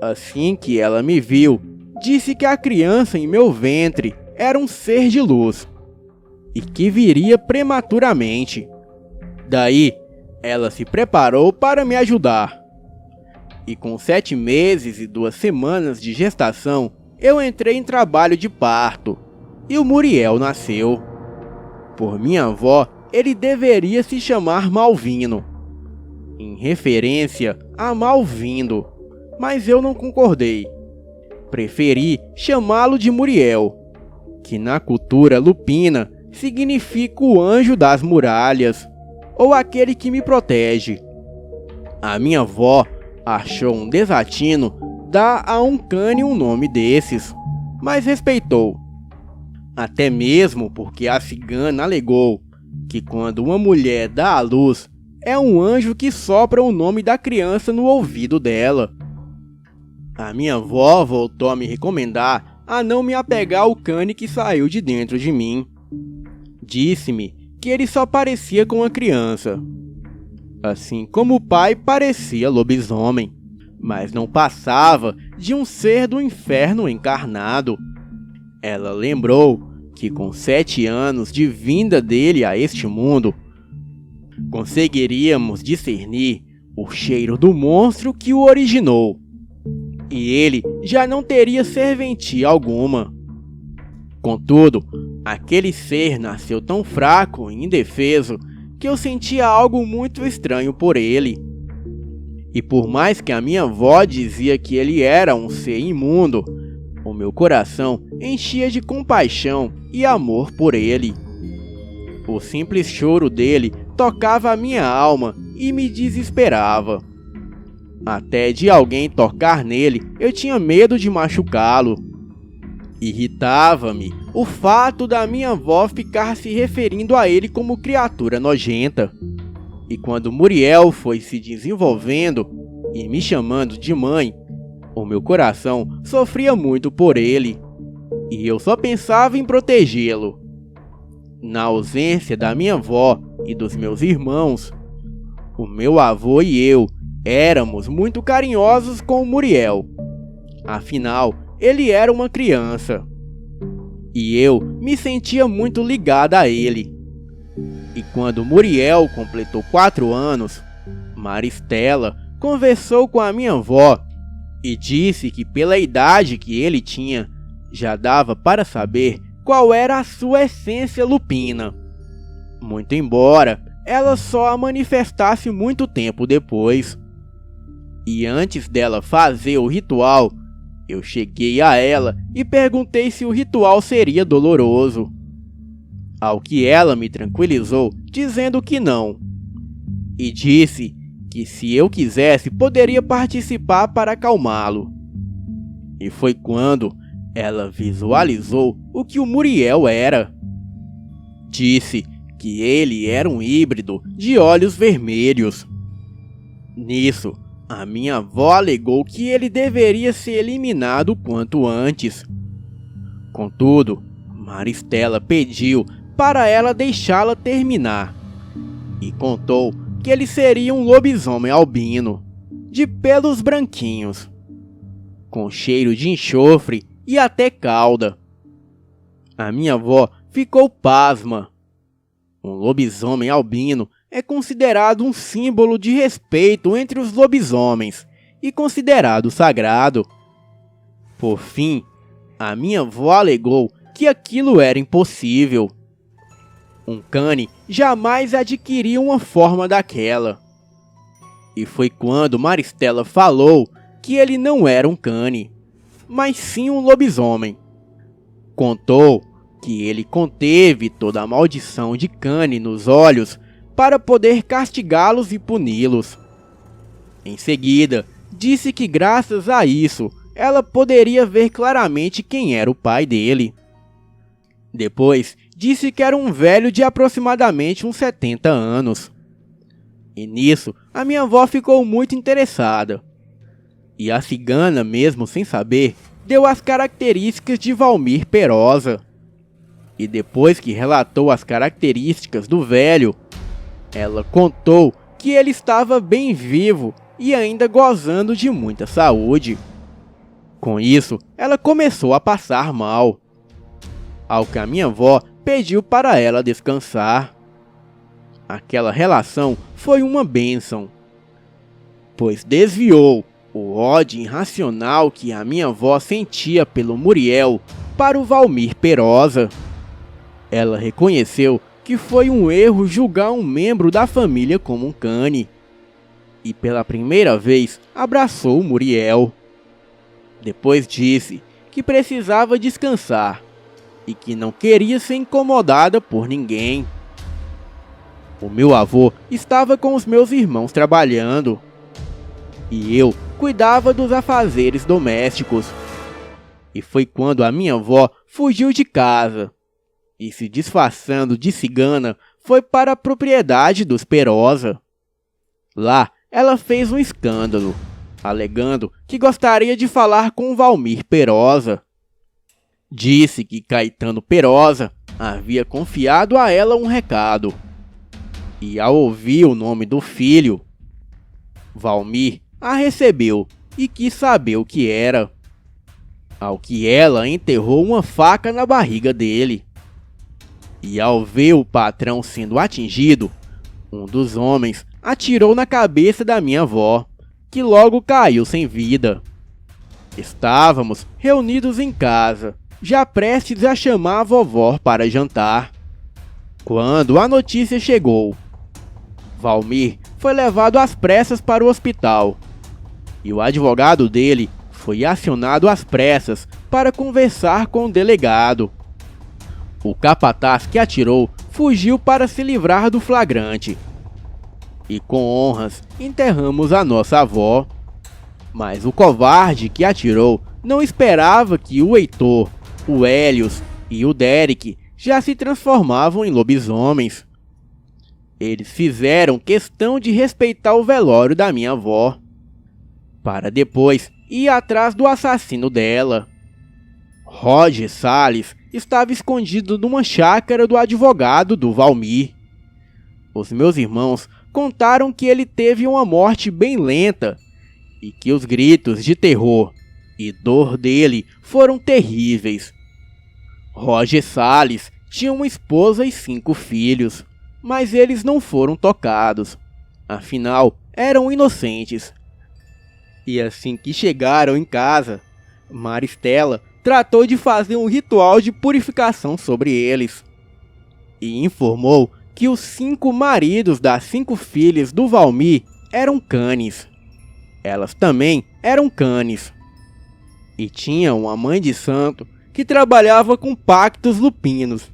Assim que ela me viu, disse que a criança em meu ventre era um ser de luz e que viria prematuramente. Daí, ela se preparou para me ajudar. E com 7 meses e 2 semanas de gestação, eu entrei em trabalho de parto e o Muriel nasceu. Por minha avó, ele deveria se chamar Malvino, em referência a Malvindo, mas eu não concordei. Preferi chamá-lo de Muriel, que na cultura lupina significa o anjo das muralhas, ou aquele que me protege. A minha avó achou um desatino dar a um cane um nome desses, mas respeitou. Até mesmo porque a cigana alegou que quando uma mulher dá à luz, é um anjo que sopra o nome da criança no ouvido dela. A minha avó voltou a me recomendar a não me apegar ao cane que saiu de dentro de mim. Disse-me que ele só parecia com a criança, assim como o pai parecia lobisomem, mas não passava de um ser do inferno encarnado. Ela lembrou que com 7 anos de vinda dele a este mundo, conseguiríamos discernir o cheiro do monstro que o originou, e ele já não teria serventia alguma. Contudo, aquele ser nasceu tão fraco e indefeso que eu sentia algo muito estranho por ele. E por mais que a minha avó dizia que ele era um ser imundo, o meu coração enchia de compaixão e amor por ele. O simples choro dele tocava a minha alma e me desesperava. Até de alguém tocar nele, eu tinha medo de machucá-lo. Irritava-me o fato da minha avó ficar se referindo a ele como criatura nojenta. E quando Muriel foi se desenvolvendo e me chamando de mãe, o meu coração sofria muito por ele, e eu só pensava em protegê-lo. Na ausência da minha avó e dos meus irmãos, o meu avô e eu éramos muito carinhosos com Muriel. Afinal, ele era uma criança. E eu me sentia muito ligada a ele. E quando Muriel completou 4 anos, Maristela conversou com a minha avó e disse que pela idade que ele tinha, já dava para saber qual era a sua essência lupina. Muito embora ela só a manifestasse muito tempo depois. E antes dela fazer o ritual, eu cheguei a ela e perguntei se o ritual seria doloroso. Ao que ela me tranquilizou, dizendo que não. E disse que se eu quisesse, poderia participar para acalmá-lo. E foi quando ela visualizou o que o Muriel era. Disse que ele era um híbrido de olhos vermelhos. Nisso, a minha avó alegou que ele deveria ser eliminado o quanto antes. Contudo, Maristela pediu para ela deixá-la terminar e contou que ele seria um lobisomem albino, de pelos branquinhos, com cheiro de enxofre e até cauda. A minha avó ficou pasma. Um lobisomem albino é considerado um símbolo de respeito entre os lobisomens e considerado sagrado. Por fim, a minha avó alegou que aquilo era impossível. Um cane jamais adquiriu uma forma daquela. E foi quando Maristela falou que ele não era um cane, mas sim um lobisomem. Contou que ele conteve toda a maldição de cane nos olhos para poder castigá-los e puni-los. Em seguida, disse que graças a isso, ela poderia ver claramente quem era o pai dele. Depois, disse que era um velho de aproximadamente uns 70 anos. E nisso, a minha avó ficou muito interessada. E a cigana, mesmo sem saber, deu as características de Valmir Perosa. E depois que relatou as características do velho, ela contou que ele estava bem vivo e ainda gozando de muita saúde. Com isso, ela começou a passar mal. Ao que a minha avó pediu para ela descansar. Aquela relação foi uma bênção, pois desviou o ódio irracional que a minha avó sentia pelo Muriel para o Valmir Perosa. Ela reconheceu que foi um erro julgar um membro da família como um cane, e pela primeira vez abraçou o Muriel. Depois disse que precisava descansar e que não queria ser incomodada por ninguém. O meu avô estava com os meus irmãos trabalhando e eu cuidava dos afazeres domésticos. E foi quando a minha avó fugiu de casa e, se disfarçando de cigana, foi para a propriedade dos Perosa. Lá, ela fez um escândalo, alegando que gostaria de falar com Valmir Perosa. Disse que Caetano Perosa havia confiado a ela um recado. E ao ouvir o nome do filho, Valmir a recebeu e quis saber o que era. Ao que ela enterrou uma faca na barriga dele. E ao ver o patrão sendo atingido, um dos homens atirou na cabeça da minha avó, que logo caiu sem vida. Estávamos reunidos em casa, já prestes a chamar a vovó para jantar, quando a notícia chegou. Valmir foi levado às pressas para o hospital. E o advogado dele foi acionado às pressas para conversar com o delegado. O capataz que atirou fugiu para se livrar do flagrante. E com honras enterramos a nossa avó. Mas o covarde que atirou não esperava que o Heitor, o Hélios e o Derek já se transformavam em lobisomens. Eles fizeram questão de respeitar o velório da minha avó, para depois ir atrás do assassino dela. Roger Salles estava escondido numa chácara do advogado do Valmir. Os meus irmãos contaram que ele teve uma morte bem lenta e que os gritos de terror e dor dele foram terríveis. Roger Salles tinha uma esposa e 5 filhos, mas eles não foram tocados, afinal eram inocentes. E assim que chegaram em casa, Maristela tratou de fazer um ritual de purificação sobre eles e informou que os 5 maridos das 5 filhas do Valmir eram canes. Elas também eram canes. E tinha uma mãe de santo que trabalhava com pactos lupinos.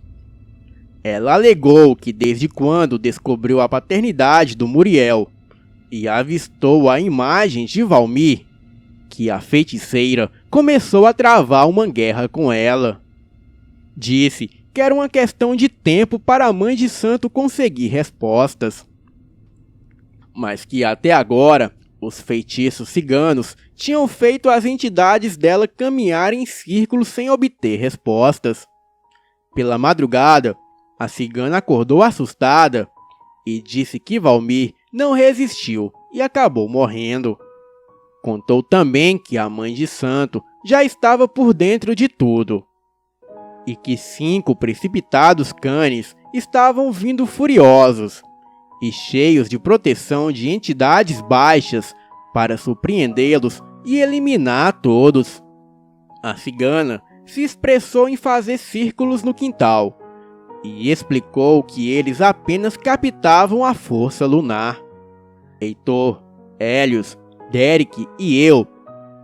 Ela alegou que desde quando descobriu a paternidade do Muriel e avistou a imagem de Valmir, que a feiticeira começou a travar uma guerra com ela. Disse que era uma questão de tempo para a mãe de santo conseguir respostas, mas que até agora os feitiços ciganos tinham feito as entidades dela caminharem em círculos sem obter respostas. Pela madrugada, a cigana acordou assustada e disse que Valmir não resistiu e acabou morrendo. Contou também que a mãe de santo já estava por dentro de tudo e que 5 precipitados canes estavam vindo furiosos e cheios de proteção de entidades baixas para surpreendê-los e eliminar todos. A cigana se expressou em fazer círculos no quintal e explicou que eles apenas captavam a força lunar. Heitor, Hélios, Derek e eu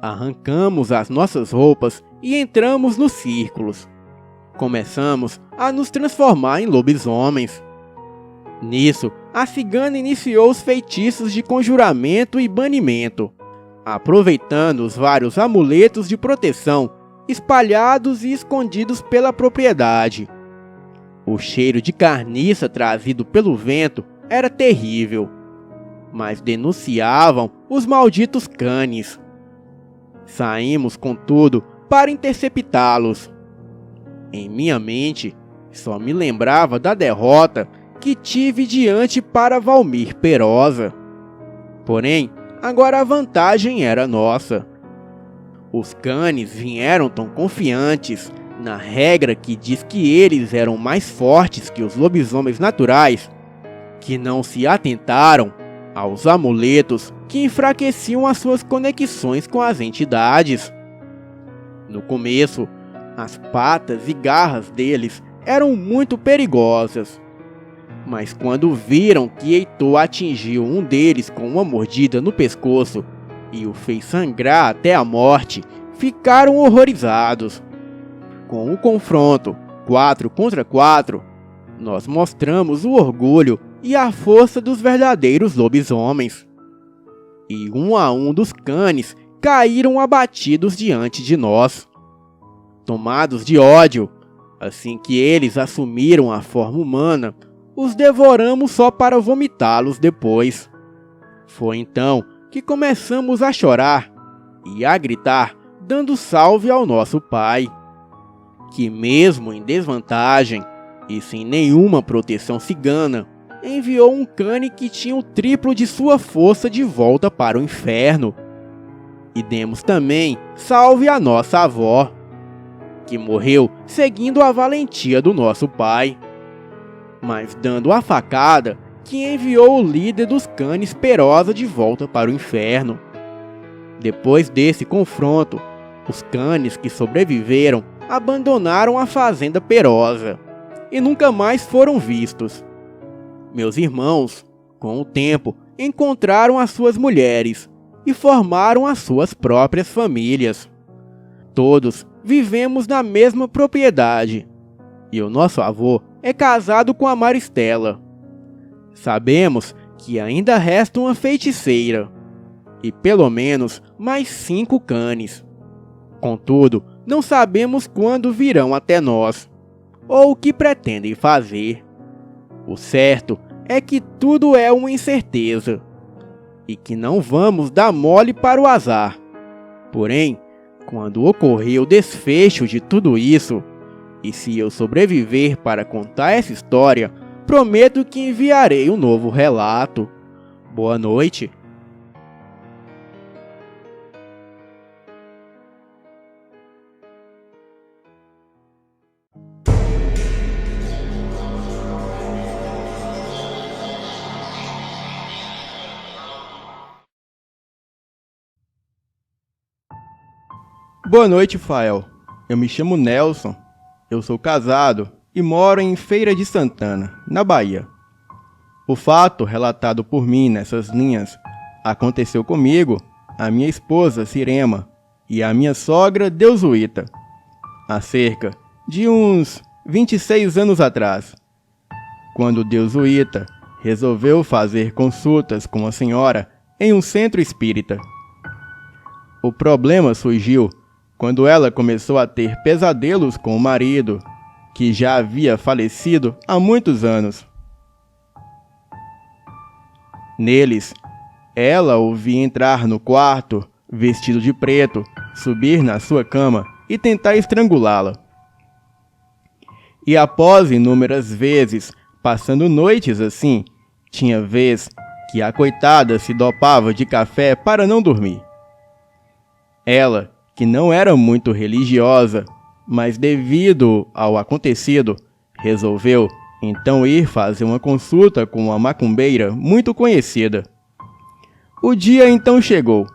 arrancamos as nossas roupas e entramos nos círculos. Começamos a nos transformar em lobisomens. Nisso, a cigana iniciou os feitiços de conjuramento e banimento, aproveitando os vários amuletos de proteção espalhados e escondidos pela propriedade. O cheiro de carniça trazido pelo vento era terrível, mas denunciavam os malditos canes. Saímos, contudo, para interceptá-los. Em minha mente, só me lembrava da derrota que tive diante para Valmir Perosa. Porém, agora a vantagem era nossa. Os canes vieram tão confiantes na regra que diz que eles eram mais fortes que os lobisomens naturais, que não se atentaram aos amuletos que enfraqueciam as suas conexões com as entidades. No começo, as patas e garras deles eram muito perigosas, mas quando viram que Heitor atingiu um deles com uma mordida no pescoço e o fez sangrar até a morte, ficaram horrorizados. Com o confronto 4 contra 4, nós mostramos o orgulho e a força dos verdadeiros lobisomens. E um a um dos canes caíram abatidos diante de nós. Tomados de ódio, assim que eles assumiram a forma humana, os devoramos só para vomitá-los depois. Foi então que começamos a chorar e a gritar, dando salve ao nosso pai, que mesmo em desvantagem e sem nenhuma proteção cigana, enviou um cane que tinha o triplo de sua força de volta para o inferno. E demos também salve à nossa avó, que morreu seguindo a valentia do nosso pai, mas dando a facada que enviou o líder dos canes Perosa de volta para o inferno. Depois desse confronto, os canes que sobreviveram abandonaram a fazenda Perosa e nunca mais foram vistos. Meus irmãos, com o tempo, encontraram as suas mulheres e formaram as suas próprias famílias. Todos vivemos na mesma propriedade e o nosso avô é casado com a Maristela. Sabemos que ainda resta uma feiticeira e pelo menos mais 5 canes. Contudo, não sabemos quando virão até nós ou o que pretendem fazer. O certo é que tudo é uma incerteza e que não vamos dar mole para o azar. Porém, quando ocorrer o desfecho de tudo isso, e se eu sobreviver para contar essa história, prometo que enviarei um novo relato. Boa noite. Boa noite, Fael. Eu me chamo Nelson. Eu sou casado e moro em Feira de Santana, na Bahia. O fato relatado por mim nessas linhas aconteceu comigo, a minha esposa Cirema e a minha sogra Deusuíta, há cerca de uns 26 anos atrás, quando Deusuíta resolveu fazer consultas com a senhora em um centro espírita. O problema surgiu quando ela começou a ter pesadelos com o marido, que já havia falecido há muitos anos. Neles, ela o via entrar no quarto, vestido de preto, subir na sua cama e tentar estrangulá-la. E após inúmeras vezes, passando noites assim, tinha vez que a coitada se dopava de café para não dormir. Ela, que não era muito religiosa, mas devido ao acontecido, resolveu então ir fazer uma consulta com uma macumbeira muito conhecida. O dia então chegou.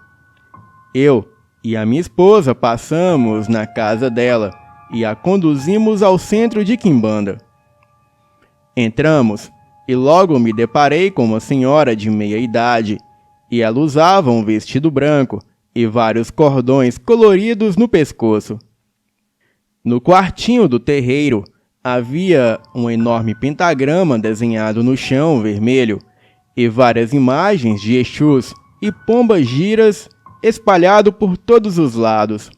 Eu e a minha esposa passamos na casa dela e a conduzimos ao centro de Quimbanda. Entramos e logo me deparei com uma senhora de meia idade, e ela usava um vestido branco e vários cordões coloridos no pescoço. No quartinho do terreiro havia um enorme pentagrama desenhado no chão vermelho e várias imagens de Exus e pombas-giras espalhado por todos os lados.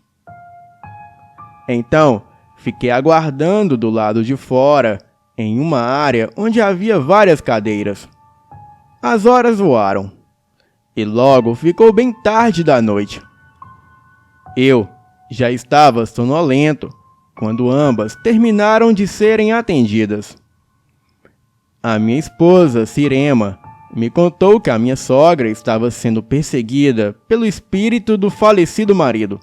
Então, fiquei aguardando do lado de fora, em uma área onde havia várias cadeiras. As horas voaram e logo ficou bem tarde da noite. Eu já estava sonolento quando ambas terminaram de serem atendidas. A minha esposa, Cirema, me contou que a minha sogra estava sendo perseguida pelo espírito do falecido marido.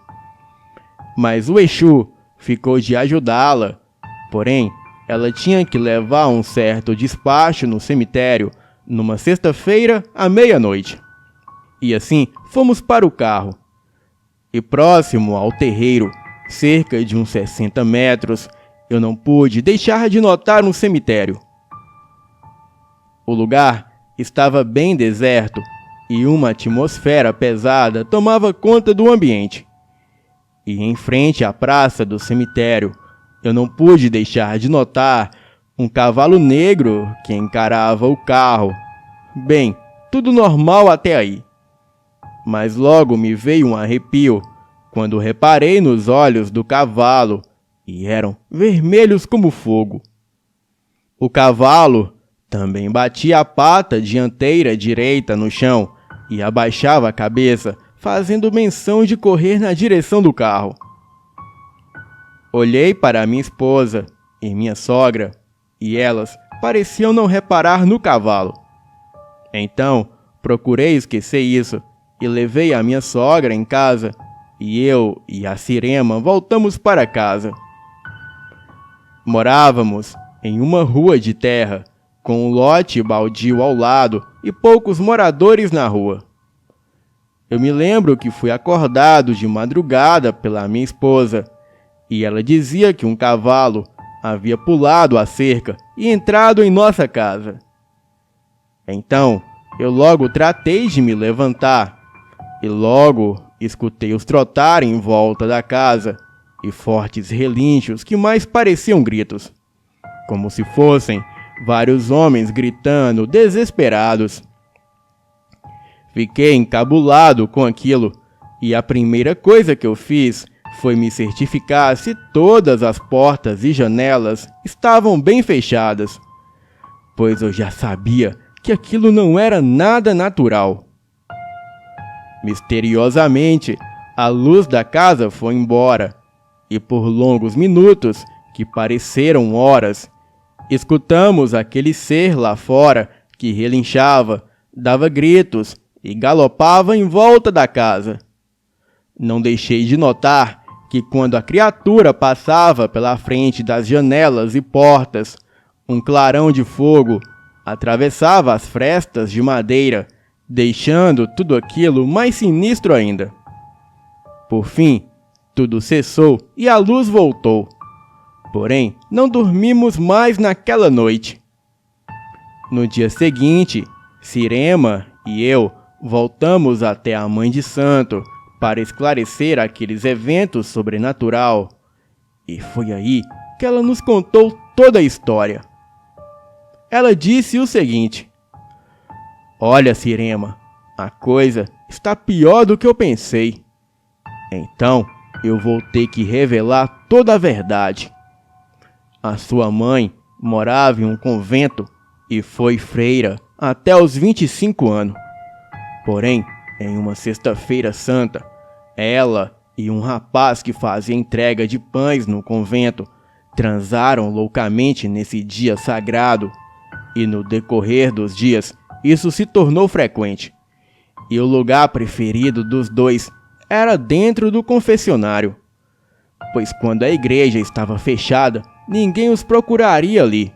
Mas o Exu ficou de ajudá-la, porém, ela tinha que levar um certo despacho no cemitério numa sexta-feira à meia-noite. E assim fomos para o carro. E próximo ao terreiro, cerca de uns 60 metros, eu não pude deixar de notar um cemitério. O lugar estava bem deserto e uma atmosfera pesada tomava conta do ambiente. E em frente à praça do cemitério, eu não pude deixar de notar um cavalo negro que encarava o carro. Bem, tudo normal até aí. Mas logo me veio um arrepio quando reparei nos olhos do cavalo e eram vermelhos como fogo. O cavalo também batia a pata dianteira direita no chão e abaixava a cabeça, fazendo menção de correr na direção do carro. Olhei para minha esposa e minha sogra e elas pareciam não reparar no cavalo. Então, procurei esquecer isso e levei a minha sogra em casa e eu e a Cirema voltamos para casa. Morávamos em uma rua de terra, com um lote baldio ao lado e poucos moradores na rua. Eu me lembro que fui acordado de madrugada pela minha esposa, e ela dizia que um cavalo havia pulado a cerca e entrado em nossa casa. Então, Eu logo tratei de me levantar e logo escutei-os trotar em volta da casa e fortes relinchos que mais pareciam gritos, como se fossem vários homens gritando desesperados. Fiquei encabulado com aquilo e a primeira coisa que eu fiz foi me certificar se todas as portas e janelas estavam bem fechadas, pois eu já sabia que aquilo não era nada natural. Misteriosamente, a luz da casa foi embora e por longos minutos, que pareceram horas, escutamos aquele ser lá fora que relinchava, dava gritos e galopava em volta da casa. Não deixei de notar que quando a criatura passava pela frente das janelas e portas, um clarão de fogo atravessava as frestas de madeira, deixando tudo aquilo mais sinistro ainda. Por fim, tudo cessou e a luz voltou. Porém, não dormimos mais naquela noite. No dia seguinte, Cirema e eu voltamos até a Mãe de Santo para esclarecer aqueles eventos sobrenatural. E foi aí que ela nos contou toda a história. Ela disse o seguinte: "Olha, Cirema, a coisa está pior do que eu pensei. Então, eu vou ter que revelar toda a verdade. A sua mãe morava em um convento e foi freira até os 25 anos. Porém, em uma sexta-feira santa, ela e um rapaz que fazia entrega de pães no convento transaram loucamente nesse dia sagrado, e no decorrer dos dias isso se tornou frequente. E o lugar preferido dos dois era dentro do confessionário, pois quando a igreja estava fechada, ninguém os procuraria ali.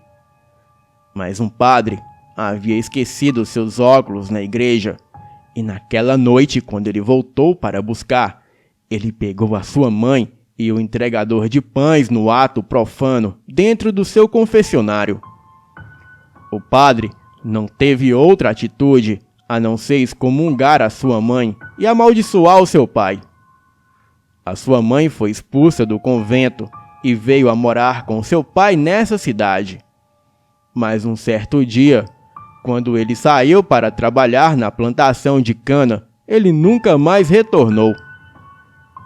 Mas um padre havia esquecido seus óculos na igreja, e naquela noite, quando ele voltou para buscar, ele pegou a sua mãe e o entregador de pães no ato profano dentro do seu confessionário. O padre não teve outra atitude a não ser excomungar a sua mãe e amaldiçoar o seu pai. A sua mãe foi expulsa do convento e veio a morar com seu pai nessa cidade. Mas um certo dia, quando ele saiu para trabalhar na plantação de cana, ele nunca mais retornou.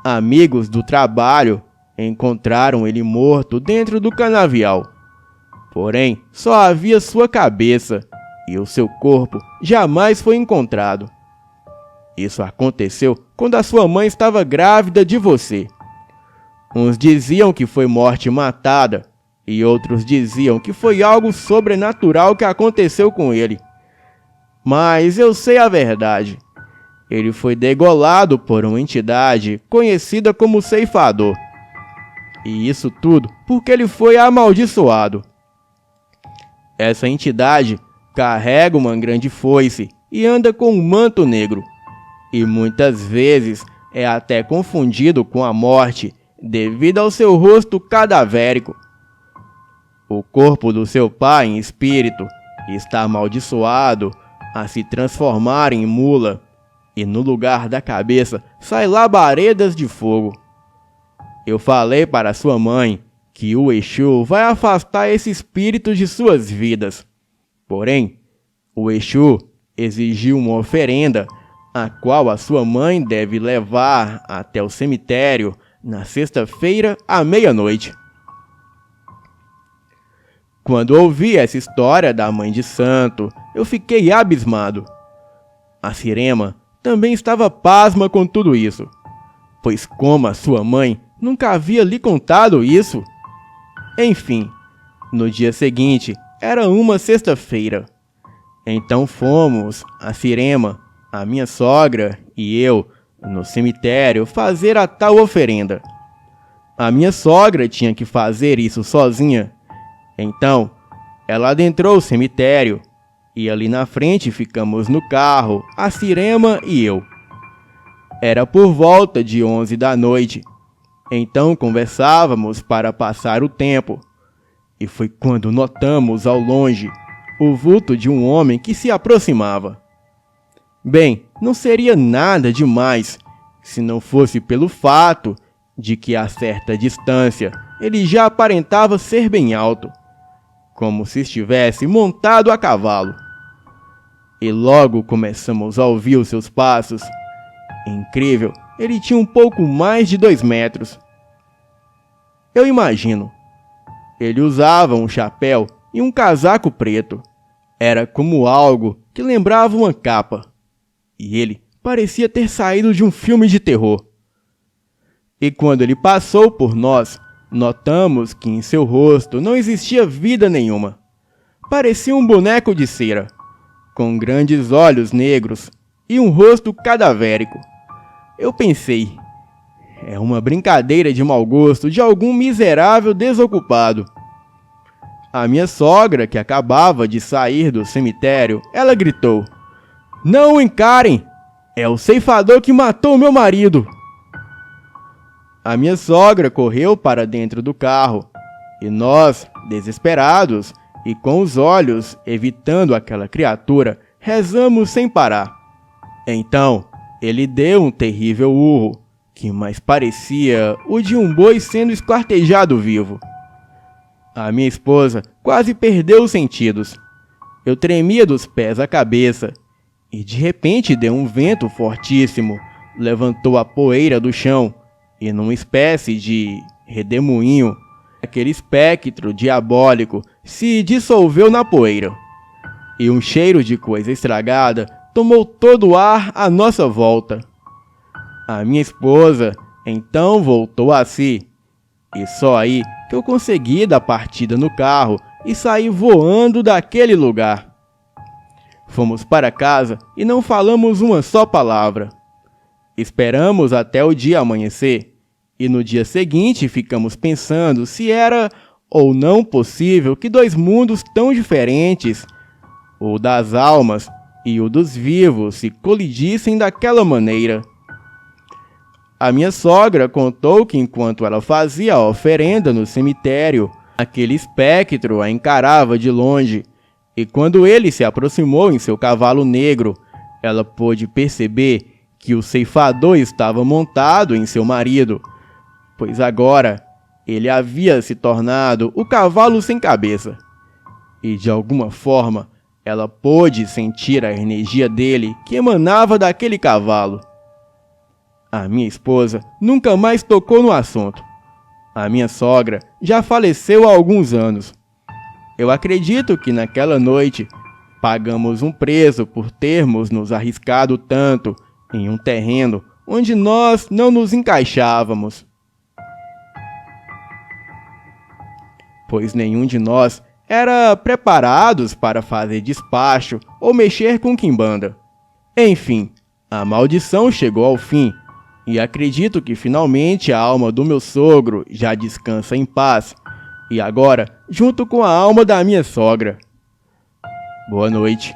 Amigos do trabalho encontraram ele morto dentro do canavial. Porém, só havia sua cabeça e o seu corpo jamais foi encontrado. Isso aconteceu quando a sua mãe estava grávida de você. Uns diziam que foi morte matada e outros diziam que foi algo sobrenatural que aconteceu com ele. Mas eu sei a verdade. Ele foi degolado por uma entidade conhecida como ceifador. E isso tudo porque ele foi amaldiçoado. Essa entidade carrega uma grande foice e anda com um manto negro. E muitas vezes é até confundido com a morte devido ao seu rosto cadavérico. O corpo do seu pai em espírito está amaldiçoado a se transformar em mula, e no lugar da cabeça sai labaredas de fogo. Eu falei para sua mãe que o Exu vai afastar esse espírito de suas vidas. Porém, o Exu exigiu uma oferenda, a qual a sua mãe deve levar até o cemitério na sexta-feira à meia-noite. Quando ouvi essa história da Mãe de Santo, eu fiquei abismado. A Cirema também estava pasma com tudo isso, pois como a sua mãe nunca havia lhe contado isso. Enfim, no dia seguinte era uma sexta-feira. Então fomos, a Cirema, a minha sogra e eu, no cemitério fazer a tal oferenda. A minha sogra tinha que fazer isso sozinha. Então, ela adentrou o cemitério e ali na frente ficamos no carro, a Cirema e eu. Era por volta de 11 da noite. Então conversávamos para passar o tempo. E foi quando notamos ao longe o vulto de um homem que se aproximava. Bem, não seria nada demais se não fosse pelo fato de que a certa distância ele já aparentava ser bem alto, como se estivesse montado a cavalo. E logo começamos a ouvir os seus passos. Incrível, ele tinha um pouco mais de 2 metros. Eu imagino. Ele usava um chapéu e um casaco preto. Era como algo que lembrava uma capa. E ele parecia ter saído de um filme de terror. E quando ele passou por nós, notamos que em seu rosto não existia vida nenhuma. Parecia um boneco de cera, com grandes olhos negros e um rosto cadavérico. Eu pensei, é uma brincadeira de mau gosto de algum miserável desocupado. A minha sogra, que acabava de sair do cemitério, ela gritou: "Não o encarem! É o ceifador que matou meu marido!" A minha sogra correu para dentro do carro e nós, desesperados e com os olhos evitando aquela criatura, rezamos sem parar. Então, ele deu um terrível urro, que mais parecia o de um boi sendo esquartejado vivo. A minha esposa quase perdeu os sentidos. Eu tremia dos pés à cabeça e de repente deu um vento fortíssimo, levantou a poeira do chão e numa espécie de redemoinho, aquele espectro diabólico se dissolveu na poeira. E um cheiro de coisa estragada tomou todo o ar à nossa volta. A minha esposa então voltou a si, e só aí que eu consegui dar partida no carro e sair voando daquele lugar. Fomos para casa e não falamos uma só palavra. Esperamos até o dia amanhecer, e no dia seguinte ficamos pensando se era ou não possível que 2 mundos tão diferentes, o das almas e o dos vivos, se colidissem daquela maneira. A minha sogra contou que enquanto ela fazia a oferenda no cemitério, aquele espectro a encarava de longe, e quando ele se aproximou em seu cavalo negro, ela pôde perceber que o ceifador estava montado em seu marido, pois agora ele havia se tornado o cavalo sem cabeça. E de alguma forma, ela pôde sentir a energia dele que emanava daquele cavalo. A minha esposa nunca mais tocou no assunto. A minha sogra já faleceu há alguns anos. Eu acredito que naquela noite pagamos um preço por termos nos arriscado tanto em um terreno onde nós não nos encaixávamos. Pois nenhum de nós era preparados para fazer despacho ou mexer com quimbanda. Enfim, a maldição chegou ao fim, e acredito que finalmente a alma do meu sogro já descansa em paz, e agora junto com a alma da minha sogra. Boa noite.